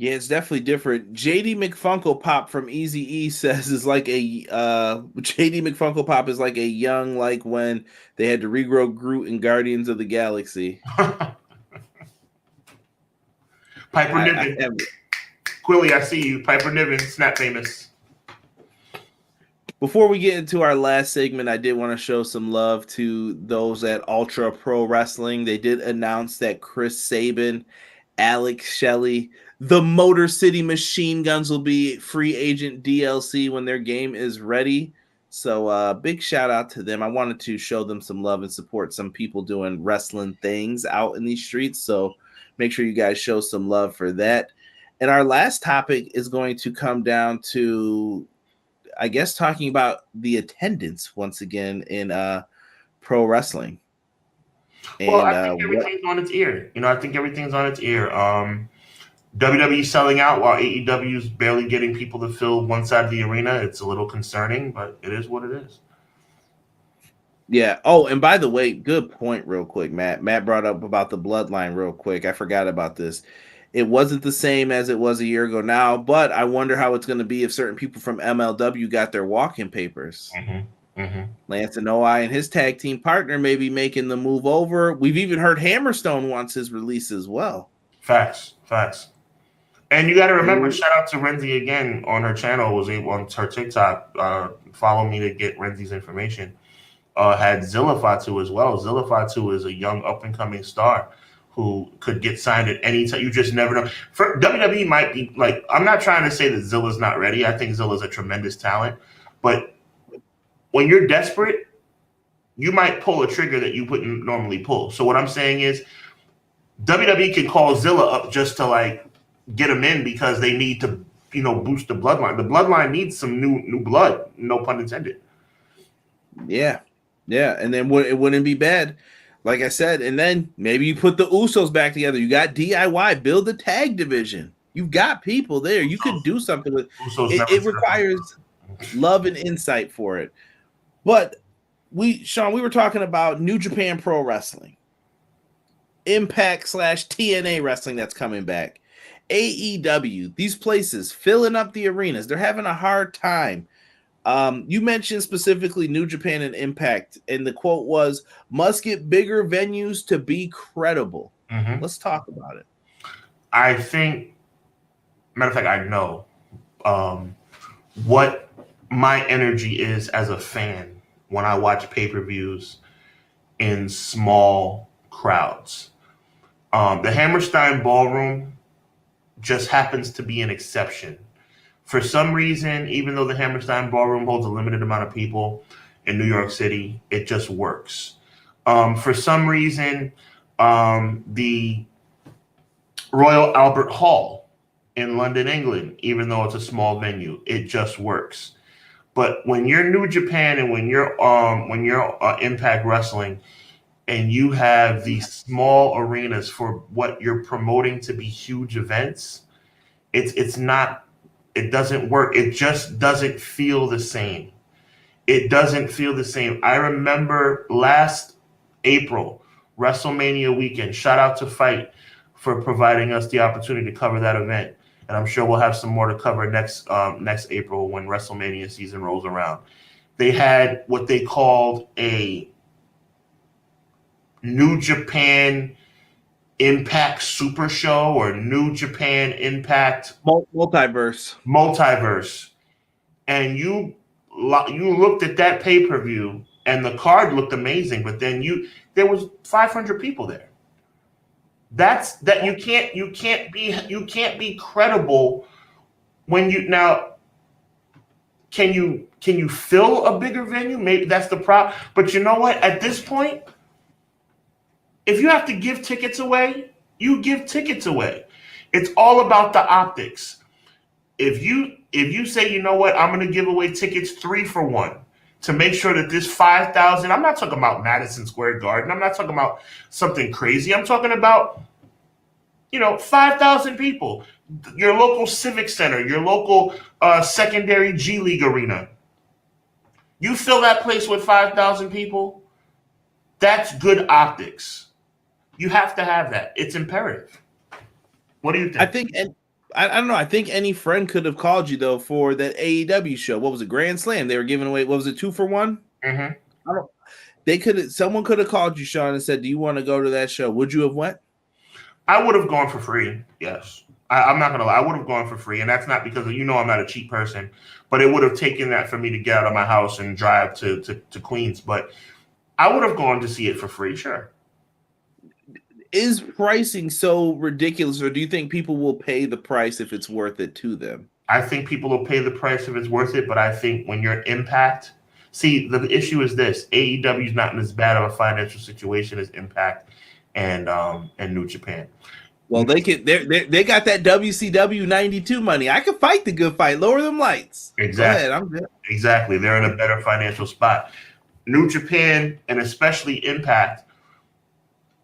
Yeah, it's definitely different. JD McFunko Pop from Eazy-E says is like JD McFunko Pop is like a young, like when they had to regrow Groot in Guardians of the Galaxy. Piper Niven. Quilly, I see you. Piper Niven, Snap Famous. Before we get into our last segment, I did want to show some love to those at Ultra Pro Wrestling. They did announce that Chris Sabin, Alex Shelley, the Motor City Machine Guns will be free agent DLC when their game is ready. So big shout out to them. I wanted to show them some love and support some people doing wrestling things out in these streets. So make sure you guys show some love for that. And our last topic is going to come down to, I guess, talking about the attendance once again in pro wrestling. Well, I think everything's on its ear. I think everything's on its ear. WWE selling out while AEW is barely getting people to fill one side of the arena. It's a little concerning, but it is what it is. Yeah. Oh, and by the way, good point real quick, Matt. Matt brought up about the bloodline real quick. I forgot about this. It wasn't the same as it was a year ago now, but I wonder how it's going to be if certain people from MLW got their walk-in papers. Mm-hmm. Mm-hmm. Lance Anoa'i and his tag team partner may be making the move over. We've even heard Hammerstone wants his release as well. Facts. And you got to remember, shout out to Renzi again on her channel, was able on her TikTok. Follow me to get Renzi's information. Had Zilla Fatu as well. Zilla Fatu is a young up-and-coming star who could get signed at any time. You just never know. For WWE might be like, I'm not trying to say that Zilla's not ready. I think Zilla's a tremendous talent. But when you're desperate, you might pull a trigger that you wouldn't normally pull. So what I'm saying is WWE can call Zilla up just to like get him in because they need to, boost the bloodline. The bloodline needs some new blood, no pun intended. Yeah. And then it wouldn't be bad. Like I said, and then maybe you put the Usos back together. You got DIY, build the tag division. You've got people there. You could do something with it. It requires love and insight for it. But Sean, we were talking about New Japan Pro Wrestling, Impact / TNA Wrestling that's coming back, AEW, these places filling up the arenas. They're having a hard time. You mentioned specifically New Japan and Impact, and the quote was, must get bigger venues to be credible. Mm-hmm. Let's talk about it. I think, matter of fact, I know what my energy is as a fan when I watch pay-per-views in small crowds. The Hammerstein Ballroom just happens to be an exception. For some reason, even though the Hammerstein Ballroom holds a limited amount of people in New York City, it just works. For some reason, the Royal Albert Hall in London, England, even though it's a small venue, it just works. But when you're New Japan and when you're Impact Wrestling, and you have these small arenas for what you're promoting to be huge events, it's not. It doesn't work. It just doesn't feel the same. It doesn't feel the same. I remember last April, WrestleMania weekend. Shout out to Fight for providing us the opportunity to cover that event, and I'm sure we'll have some more to cover next April when WrestleMania season rolls around. They had what they called a New Japan Impact Super Show or New Japan Impact multiverse, and you looked at that pay-per-view and the card looked amazing, but then there was 500 people there. You can't be credible when you now. Can you fill a bigger venue? Maybe that's the problem. But you know what? At this point, if you have to give tickets away, you give tickets away. It's all about the optics. If you say, you know what, I'm going to give away tickets 3 for 1 to make sure that this 5,000, I'm not talking about Madison Square Garden. I'm not talking about something crazy. I'm talking about, 5,000 people. Your local civic center, your local secondary G League arena. You fill that place with 5,000 people, that's good optics. You have to have that. It's imperative. What do you think? I don't know. I think any friend could have called you though for that AEW show. What was it? Grand Slam. They were giving away. What was it? 2 for 1. Mm-hmm. Someone could have called you, Sean, and said, "Do you want to go to that show?" Would you have went? I would have gone for free. Yes. I'm not gonna lie. I would have gone for free, and that's not because I'm not a cheap person, but it would have taken that for me to get out of my house and drive to Queens. But I would have gone to see it for free. Sure. Is pricing so ridiculous, or do you think people will pay the price if it's worth it to them? I think people will pay the price if it's worth it, but I think when you're Impact, see, the issue is this: AEW is not in as bad of a financial situation as Impact and New Japan. Well, they got that WCW 92 money. I could fight the good fight. Lower them lights. Exactly. Go ahead, I'm good. Exactly. They're in a better financial spot. New Japan and especially Impact.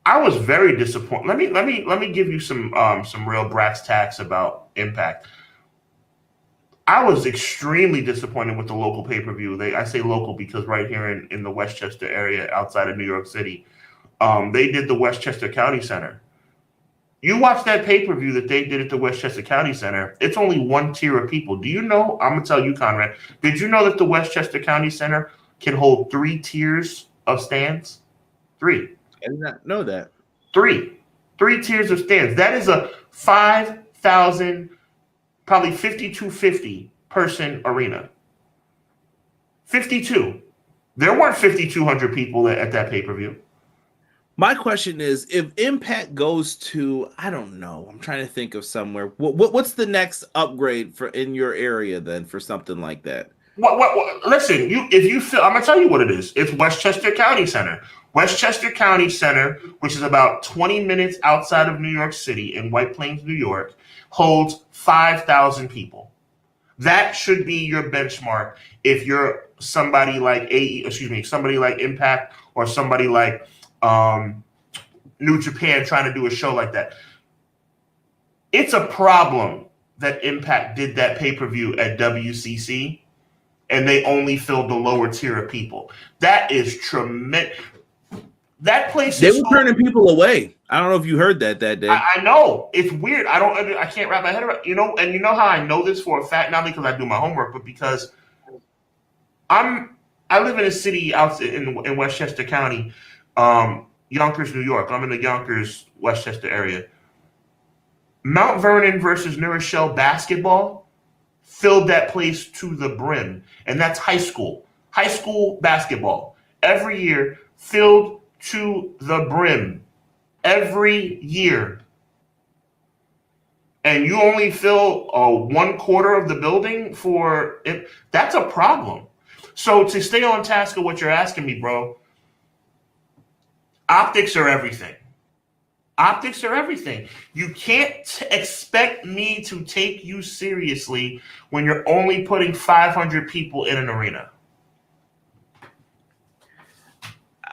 I was very disappointed. Let me give you some real brass tacks about Impact. I was extremely disappointed with the local pay-per-view. I say local because right here in the Westchester area outside of New York City, they did the Westchester County Center. You watch that pay-per-view that they did at the Westchester County Center, it's only one tier of people. Do you know, I'm going to tell you, Conrad, did you know that the Westchester County Center can hold 3 tiers of stands? 3. I did not know that. 3 tiers of stands. That is a 5,000, probably 5,250 person arena. 52. There weren't 5,200 people at that pay-per-view. My question is, if Impact goes to, I don't know, I'm trying to think of somewhere. What's the next upgrade for in your area then for something like that? What? Listen, if you feel, I'm gonna tell you what it is. It's Westchester County Center. Westchester County Center, which is about 20 minutes outside of New York City in White Plains, New York, holds 5,000 people. That should be your benchmark if you're somebody like somebody like Impact or somebody like New Japan trying to do a show like that. It's a problem that Impact did that pay-per-view at WCC and they only filled the lower tier of people. That is tremendous. That place they were turning people away. I don't know if you heard that day. I know. It's weird. I can't wrap my head around, and you know how I know this for a fact, not because I do my homework, but because I live in a city out in Westchester County, Yonkers, New York. I'm in the Yonkers, Westchester area. Mount Vernon versus New Rochelle basketball filled that place to the brim. And that's high school basketball. Every year, filled to the brim. Every year. And you only fill 1/4 of the building for it. That's a problem. So to stay on task of what you're asking me, bro, optics are everything. Optics are everything. You can't expect me to take you seriously when you're only putting 500 people in an arena.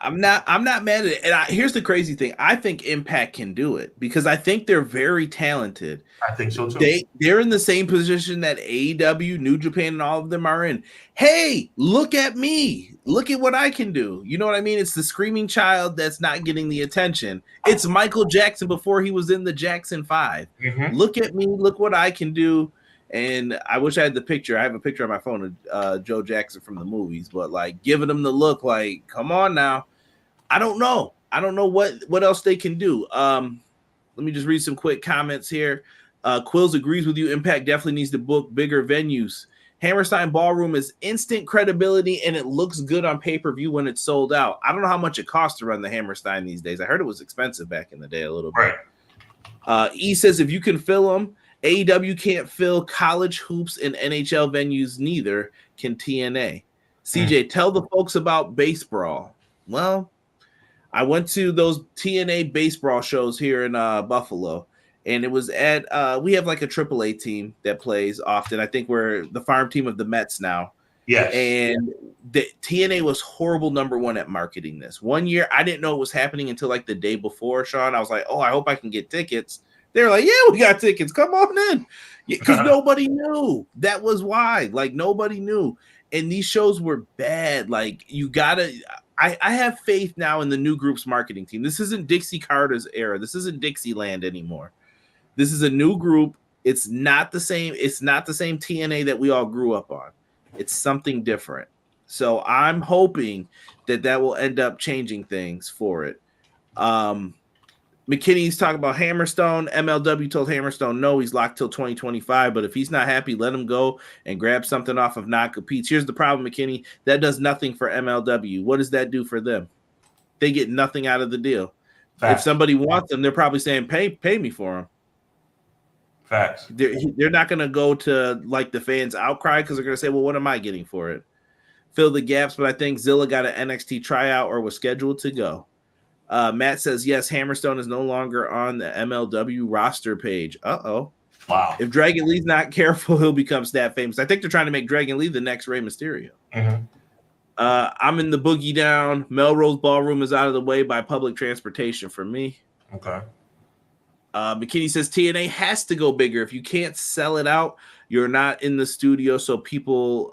I'm not mad at it. And here's the crazy thing. I think Impact can do it because I think they're very talented. I think so too. They're in the same position that AEW, New Japan, and all of them are in. Hey, look at me. Look at what I can do. You know what I mean? It's the screaming child that's not getting the attention. It's Michael Jackson before he was in the Jackson 5. Mm-hmm. Look at me. Look what I can do. And I wish I had the picture. I have a picture on my phone of Joe Jackson from the movies, but like giving him the look like, come on now. I don't know what else they can do. Let me just read some quick comments here. Quills agrees with you. Impact definitely needs to book bigger venues. Hammerstein Ballroom is instant credibility, and it looks good on pay-per-view when it's sold out. I don't know how much it costs to run the Hammerstein these days. I heard it was expensive back in the day a little bit. Right. E says if you can fill them, AEW can't fill college hoops and NHL venues, neither can TNA. CJ, tell the folks about baseball. Well, I went to those TNA baseball shows here in Buffalo, and it was at we have like a AAA team that plays often. I think we're the farm team of the Mets now. Yes. And the TNA was horrible #1 at marketing this. One year, I didn't know it was happening until like the day before, Sean. I was like, oh, I hope I can get tickets. They're like, yeah, we got tickets. Come on in. Because nobody knew. That was why. Like, nobody knew. And these shows were bad. Like, you got to – I have faith now in the new group's marketing team. This isn't Dixie Carter's era. This isn't Dixieland anymore. This is a new group. It's not the same. It's not the same TNA that we all grew up on. It's something different. So I'm hoping that will end up changing things for it. McKinney's talking about Hammerstone. MLW told Hammerstone no, he's locked till 2025. But if he's not happy, let him go and grab something off of non-competes. Here's the problem, McKinney. That does nothing for MLW. What does that do for them? They get nothing out of the deal. Facts. If somebody wants them, they're probably saying, pay me for them. Facts. They're not going to go to like the fans' outcry because they're going to say, well, what am I getting for it? Fill the gaps, but I think Zilla got an NXT tryout or was scheduled to go. Matt says, yes, Hammerstone is no longer on the MLW roster page. Uh-oh. Wow. If Dragon Lee's not careful, he'll become stat famous. I think they're trying to make Dragon Lee the next Rey Mysterio. Mm-hmm. I'm in the boogie down. Melrose Ballroom is out of the way by public transportation for me. Okay. McKinney says TNA has to go bigger. If you can't sell it out, you're not in the studio, so people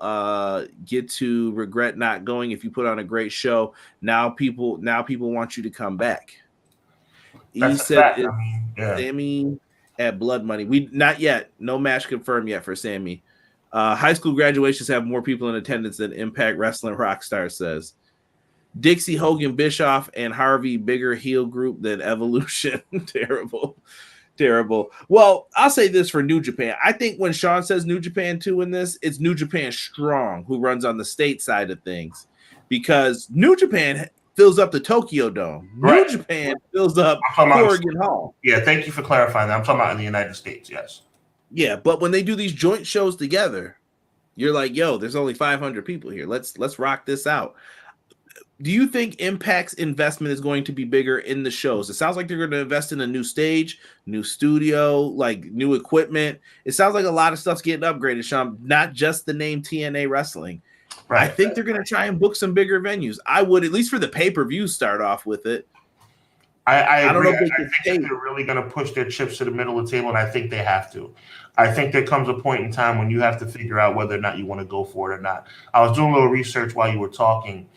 get to regret not going. If you put on a great show, now people want you to come back. He said, Sammy at Blood Money. We not yet. No match confirmed yet for Sammy. High school graduations have more people in attendance than Impact Wrestling Rockstar says. Dixie, Hogan, Bischoff, and Harvey bigger heel group than Evolution. Terrible. Well, I'll say this for New Japan. I think when Sean says New Japan 2 in this, it's New Japan Strong who runs on the state side of things because New Japan fills up the Tokyo Dome. Right. New Japan fills up Corrigan Hall. Yeah, thank you for clarifying that. I'm talking about in the United States, yes. Yeah, but when they do these joint shows together, you're like, yo, there's only 500 people here. Let's rock this out. Do you think Impact's investment is going to be bigger in the shows? It sounds like they're going to invest in a new stage, new studio, like new equipment. It sounds like a lot of stuff's getting upgraded, Sean, not just the name TNA Wrestling. Right. I think they're going to try and book some bigger venues. I would, at least for the pay-per-view, start off with it. I don't know if I think they're really going to push their chips to the middle of the table, and I think they have to. I think there comes a point in time when you have to figure out whether or not you want to go for it or not. I was doing a little research while you were talking.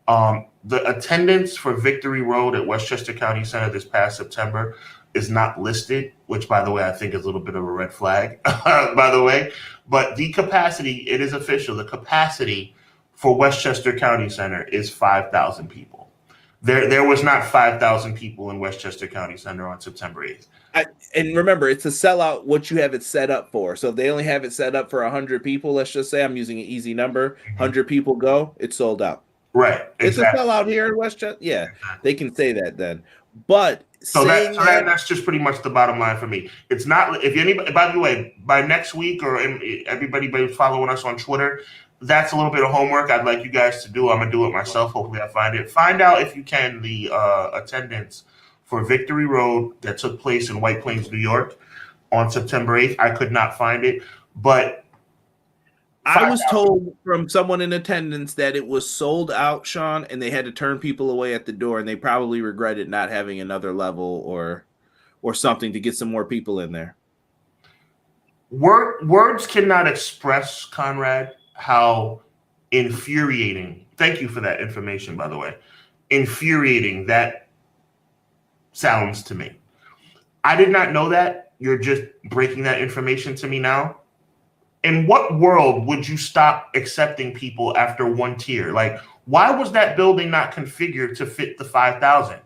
The attendance for Victory Road at Westchester County Center this past September is not listed, which, by the way, I think is a little bit of a red flag, by the way. But the capacity, it is official, the capacity for Westchester County Center is 5,000 people. There was not 5,000 people in Westchester County Center on September 8th. And remember, it's a sellout what you have it set up for. So if they only have it set up for 100 people, let's just say I'm using an easy number, 100 people go, it's sold out. Right. Exactly. It's a sellout here in Westchester. Yeah, exactly. They can say that then. But that's just pretty much the bottom line for me. It's not, if anybody, by the way, by next week or everybody following us on Twitter, that's a little bit of homework I'd like you guys to do. I'm going to do it myself. Hopefully I find it. Find out, if you can, the attendance for Victory Road that took place in White Plains, New York on September 8th. I could not find it, but I was told from someone in attendance that it was sold out, Sean, and they had to turn people away at the door, and they probably regretted not having another level or something to get some more people in there. Words cannot express, Conrad, how infuriating. Thank you for that information, by the way. Infuriating that sounds to me. I did not know that. You're just breaking that information to me now. In what world would you stop accepting people after one tier? Like, why was that building not configured to fit the 5,000?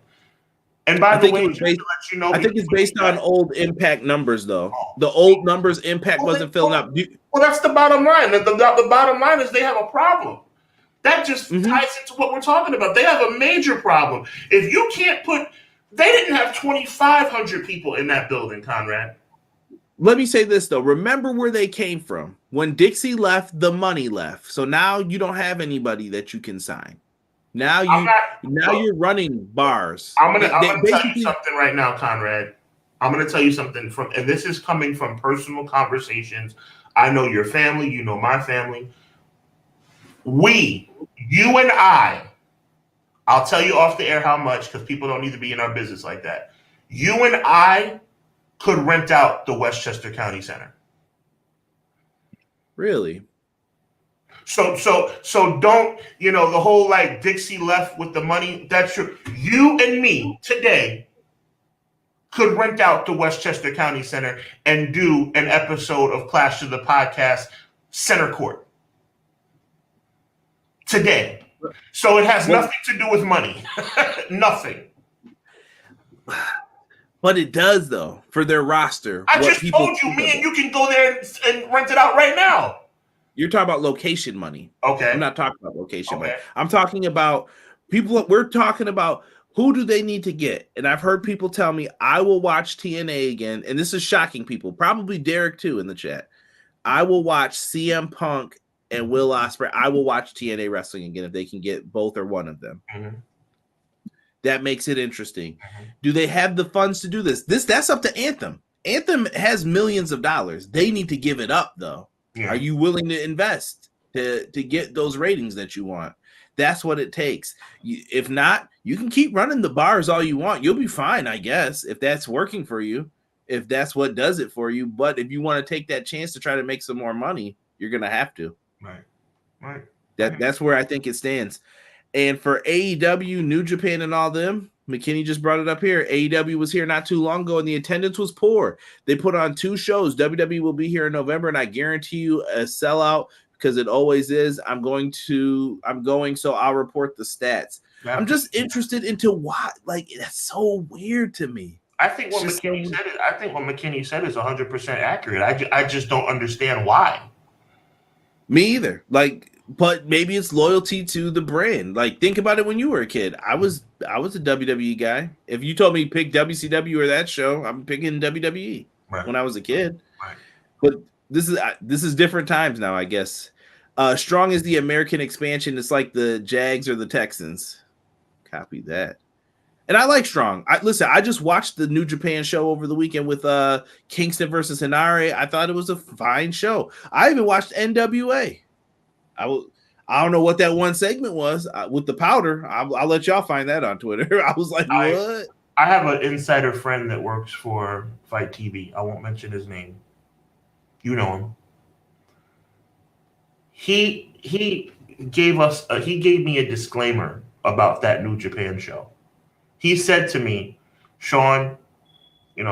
And by the way, just to let you know, I think it's based on old impact numbers, though. The old numbers impact wasn't filling up. Well, that's the bottom line. The bottom line is they have a problem. That just ties into what we're talking about. They have a major problem. If you can't put, they didn't have 2,500 people in that building, Conrad. Let me say this, though. Remember where they came from. When Dixie left, the money left. So now you don't have anybody that you can sign. Now you're running bars. I'm gonna tell you something right now, Conrad. I'm gonna tell you something and this is coming from personal conversations. I know your family, you know my family. You and I'll tell you off the air how much, because people don't need to be in our business like that. You and I could rent out the Westchester County Center. Really? So don't, the whole like Dixie left with the money. That's true. You and me today could rent out the Westchester County Center and do an episode of Clash of the Podcast Center Court today. So it has nothing to do with money. Nothing. But it does, though, for their roster. I just told you, me and you can go there and rent it out right now. You're talking about location money. Okay. I'm not talking about location money. I'm talking about people. We're talking about who do they need to get. And I've heard people tell me, I will watch TNA again. And this is shocking people. Probably Derek, too, in the chat. I will watch CM Punk and Will Ospreay. I will watch TNA wrestling again if they can get both or one of them. Mm-hmm. That makes it interesting. Mm-hmm. Do they have the funds to do this? That's up to Anthem. Anthem has millions of dollars. They need to give it up, though. Yeah. Are you willing to invest to get those ratings that you want? That's what it takes. If not, you can keep running the bars all you want. You'll be fine, I guess, if that's working for you, if that's what does it for you. But if you want to take that chance to try to make some more money, you're going to have to. Right. That's where I think it stands. And for AEW, New Japan, and all them, McKinney just brought it up here. AEW was here not too long ago, and the attendance was poor. They put on 2 shows. WWE will be here in November, and I guarantee you a sellout because it always is. I'm going, so I'll report the stats. I'm just interested into why. Like, that's so weird to me. I think what McKinney said is 100% accurate. I just don't understand why. Me either. But maybe it's loyalty to the brand. Like, think about it when you were a kid. I was a WWE guy. If you told me pick WCW or that show, I'm picking WWE when I was a kid. Right. But this is different times now, I guess. Strong is the American expansion. It's like the Jags or the Texans. Copy that. And I like Strong. I just watched the New Japan show over the weekend with Kingston versus Hinare. I thought it was a fine show. I even watched NWA. I don't know what that one segment was with the powder. I'll let y'all find that on Twitter. I was like, what? I have an insider friend that works for Fight TV. I won't mention his name. You know him. He gave me a disclaimer about that New Japan show. He said to me, Sean,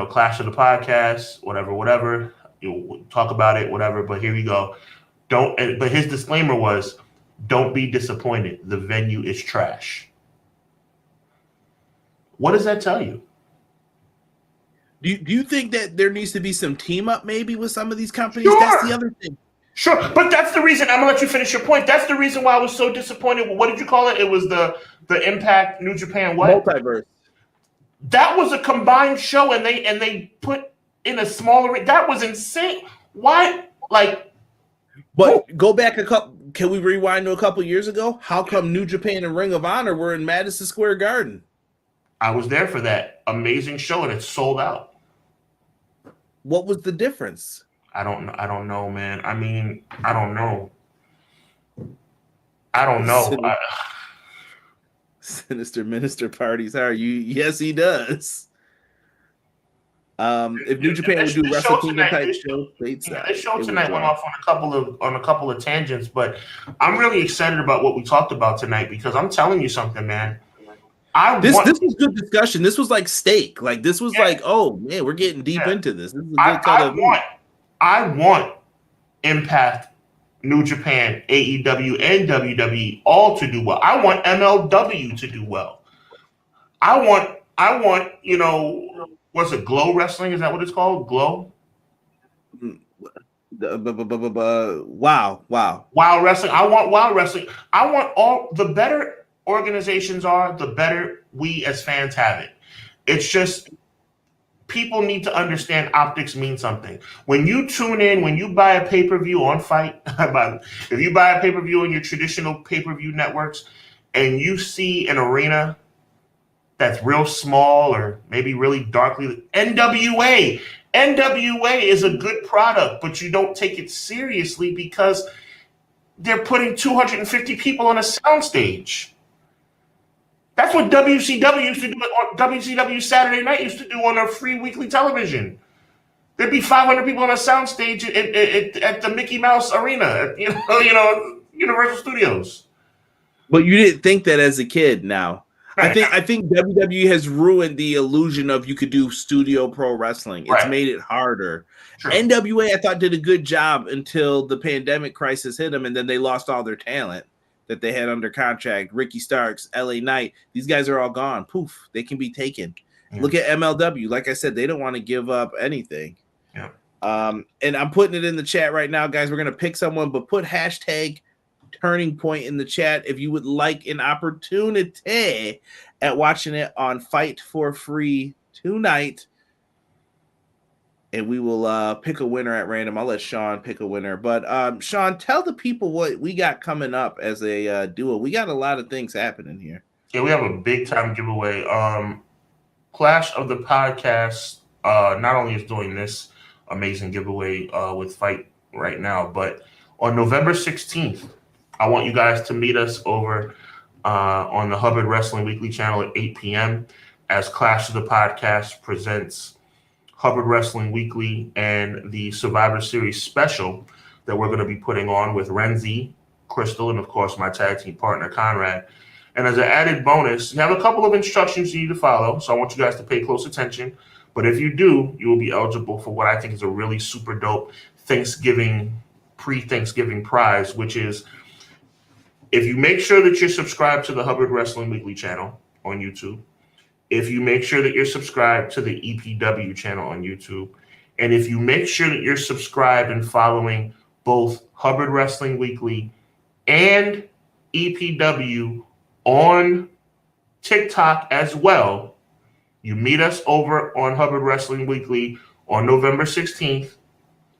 Clash of the Podcast, whatever, you'll talk about it, whatever, but here you go. But his disclaimer was, don't be disappointed. The venue is trash. What does that tell you? Do you think that there needs to be some team up maybe with some of these companies? Sure. That's the other thing. Sure, but that's the reason. I'm gonna let you finish your point. That's the reason why I was so disappointed. What did you call it? It was the Impact New Japan what? Multiverse. That was a combined show, and they put in a smaller. That was insane. Why? Like, but go back a couple. Can we rewind to a couple years ago? How come New Japan and Ring of Honor were in Madison Square Garden? I was there for that amazing show, and it sold out. What was the difference? I don't know, man. I mean, I don't know. I don't know. Sinister Minister parties. How are you? Yes, he does. If New Japan would do Wrestle Kingdom type show, this show tonight went off on a couple of tangents, but I'm really excited about what we talked about tonight because I'm telling you something, man. This was good discussion. This was like steak. Like this was like, oh man, we're getting deep into this. This is a good kind of. I want Impact, New Japan, AEW, and WWE all to do well. I want MLW to do well. I want, what's it, Glow Wrestling? Is that what it's called? Glow? Wow Wrestling. I want Wild Wrestling. I want all the better organizations are, the better we as fans have it. It's just people need to understand optics mean something. When you tune in, when you buy a pay-per-view on Fight, if you buy a pay-per-view on your traditional pay-per-view networks and you see an arena that's real small or maybe really darkly, NWA is a good product, but you don't take it seriously because they're putting 250 people on a soundstage. That's what WCW used to do. WCW Saturday Night used to do on their free weekly television. There'd be 500 people on a soundstage at the Mickey Mouse Arena, Universal Studios. But you didn't think that as a kid. Now, I think WWE has ruined the illusion of you could do studio pro wrestling. It's made it harder. Sure. NWA, I thought, did a good job until the pandemic crisis hit them, and then they lost all their talent that they had under contract. Ricky Starks, LA Knight, these guys are all gone. Poof, they can be taken. Yeah. Look at MLW. Like I said, they don't want to give up anything. Yeah. And I'm putting it in the chat right now, guys. We're going to pick someone, but put hashtag turning point in the chat if you would like an opportunity at watching it on Fight for Free tonight. And we will pick a winner at random. I'll let Sean pick a winner. But Sean, tell the people what we got coming up as a duo. We got a lot of things happening here. Yeah, we have a big time giveaway. Clash of the Podcast not only is doing this amazing giveaway with Fight right now, but on November 16th, I want you guys to meet us over on the Hubbard Wrestling Weekly channel at 8 p.m. as Clash of the Podcast presents Hubbard Wrestling Weekly and the Survivor Series special that we're going to be putting on with Renzi, Crystal, and of course my tag team partner Conrad. And as an added bonus, you have a couple of instructions you need to follow, so I want you guys to pay close attention. But if you do, you will be eligible for what I think is a really super dope pre-Thanksgiving prize, which is if you make sure that you're subscribed to the Hubbard Wrestling Weekly channel on YouTube, if you make sure that you're subscribed to the EPW channel on YouTube, and if you make sure that you're subscribed and following both Hubbard Wrestling Weekly and EPW on TikTok as well, you meet us over on Hubbard Wrestling Weekly on November 16th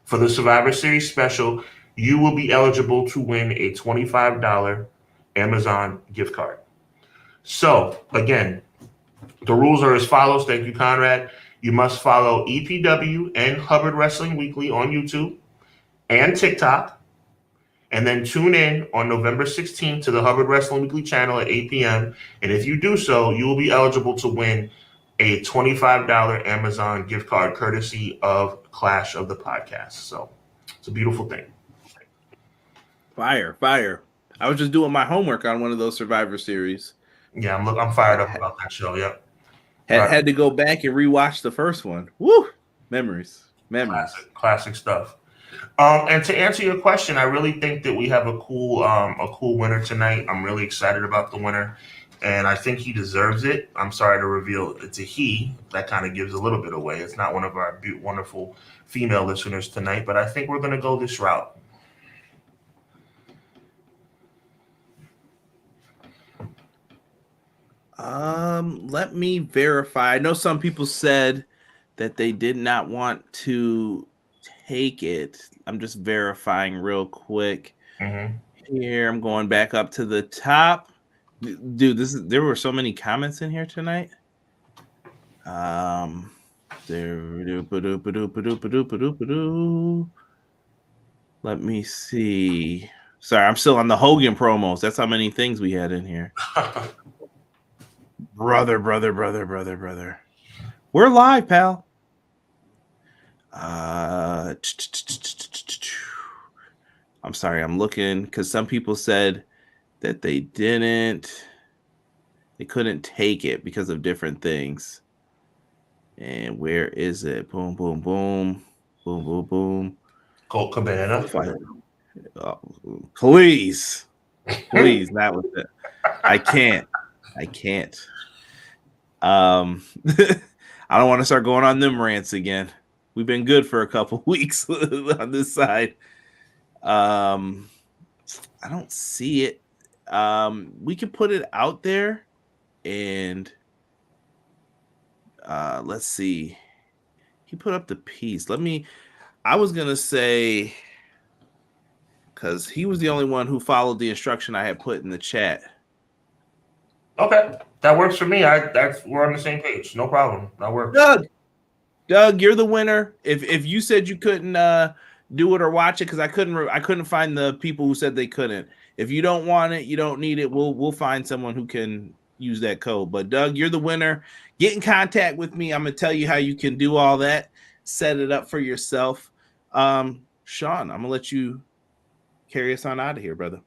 for the Survivor Series special, you will be eligible to win a $25 Amazon gift card. So, again, the rules are as follows. Thank you, Conrad. You must follow EPW and Hubbard Wrestling Weekly on YouTube and TikTok, and then tune in on November 16th to the Hubbard Wrestling Weekly channel at 8 p.m. And if you do so, you will be eligible to win a $25 Amazon gift card courtesy of Clash of the Podcast. So it's a beautiful thing. Fire. I was just doing my homework on one of those Survivor Series. Yeah, I'm fired up about that show. Yep. Had to go back and rewatch the first one. Woo! Memories. Classic stuff. And to answer your question, I really think that we have a cool winner tonight. I'm really excited about the winner. and I think he deserves it. I'm sorry to reveal it's a he. That kind of gives a little bit away. It's not one of our wonderful female listeners tonight, but I think we're going to go this route. Let me verify. I know some people said that they did not want to take it. I'm just verifying real quick. Mm-hmm. Here, I'm going back up to the top. Dude, there were so many comments in here tonight. Let me see. Sorry, I'm still on the Hogan promos. That's how many things we had in here. Brother. We're live, pal. I'm sorry, I'm looking because some people said that they couldn't take it because of different things. And where is it? Boom, boom, boom, boom, boom, boom. Colt Cabana. Please, not with it. I can't. I don't want to start going on them rants again. We've been good for a couple weeks on this side. I don't see it. We can put it out there and let's see. He put up the piece. I was gonna say, because he was the only one who followed the instruction I had put in the chat. Okay, that works for me. We're on the same page. No problem. That works. Doug, you're the winner. If you said you couldn't do it or watch it, because I couldn't find the people who said they couldn't. If you don't want it, you don't need it. We'll find someone who can use that code. But Doug, you're the winner. Get in contact with me. I'm gonna tell you how you can do all that. Set it up for yourself. Sean, I'm gonna let you carry us on out of here, brother.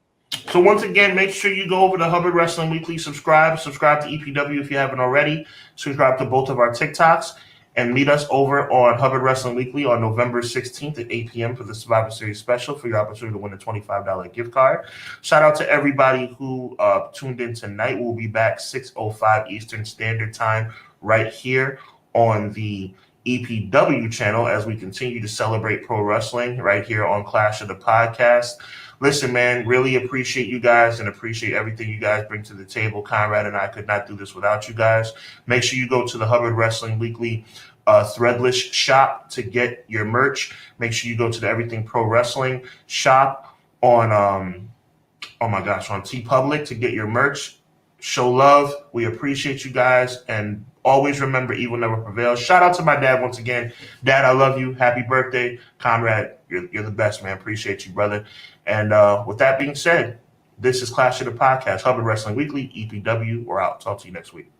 So once again, make sure you go over to Hubbard Wrestling Weekly. Subscribe to EPW if you haven't already. Subscribe to both of our TikToks. And meet us over on Hubbard Wrestling Weekly on November 16th at 8 p.m. for the Survivor Series special for your opportunity to win a $25 gift card. Shout out to everybody who tuned in tonight. We'll be back 6:05 Eastern Standard Time right here on the EPW channel as we continue to celebrate pro wrestling right here on Clash of the Podcast. Listen, man, really appreciate you guys and appreciate everything you guys bring to the table. Conrad and I could not do this without you guys. Make sure you go to the Hubbard Wrestling Weekly Threadless shop to get your merch. Make sure you go to the Everything Pro Wrestling shop on on TeePublic to get your merch. Show love. We appreciate you guys, and always remember, evil never prevails. Shout out to my dad once again. Dad, I love you. Happy birthday. Conrad, you're the best, man. Appreciate you, brother. And with that being said, this is Clash of the Podcast, Hubbard Wrestling Weekly, EPW. We're out. Talk to you next week.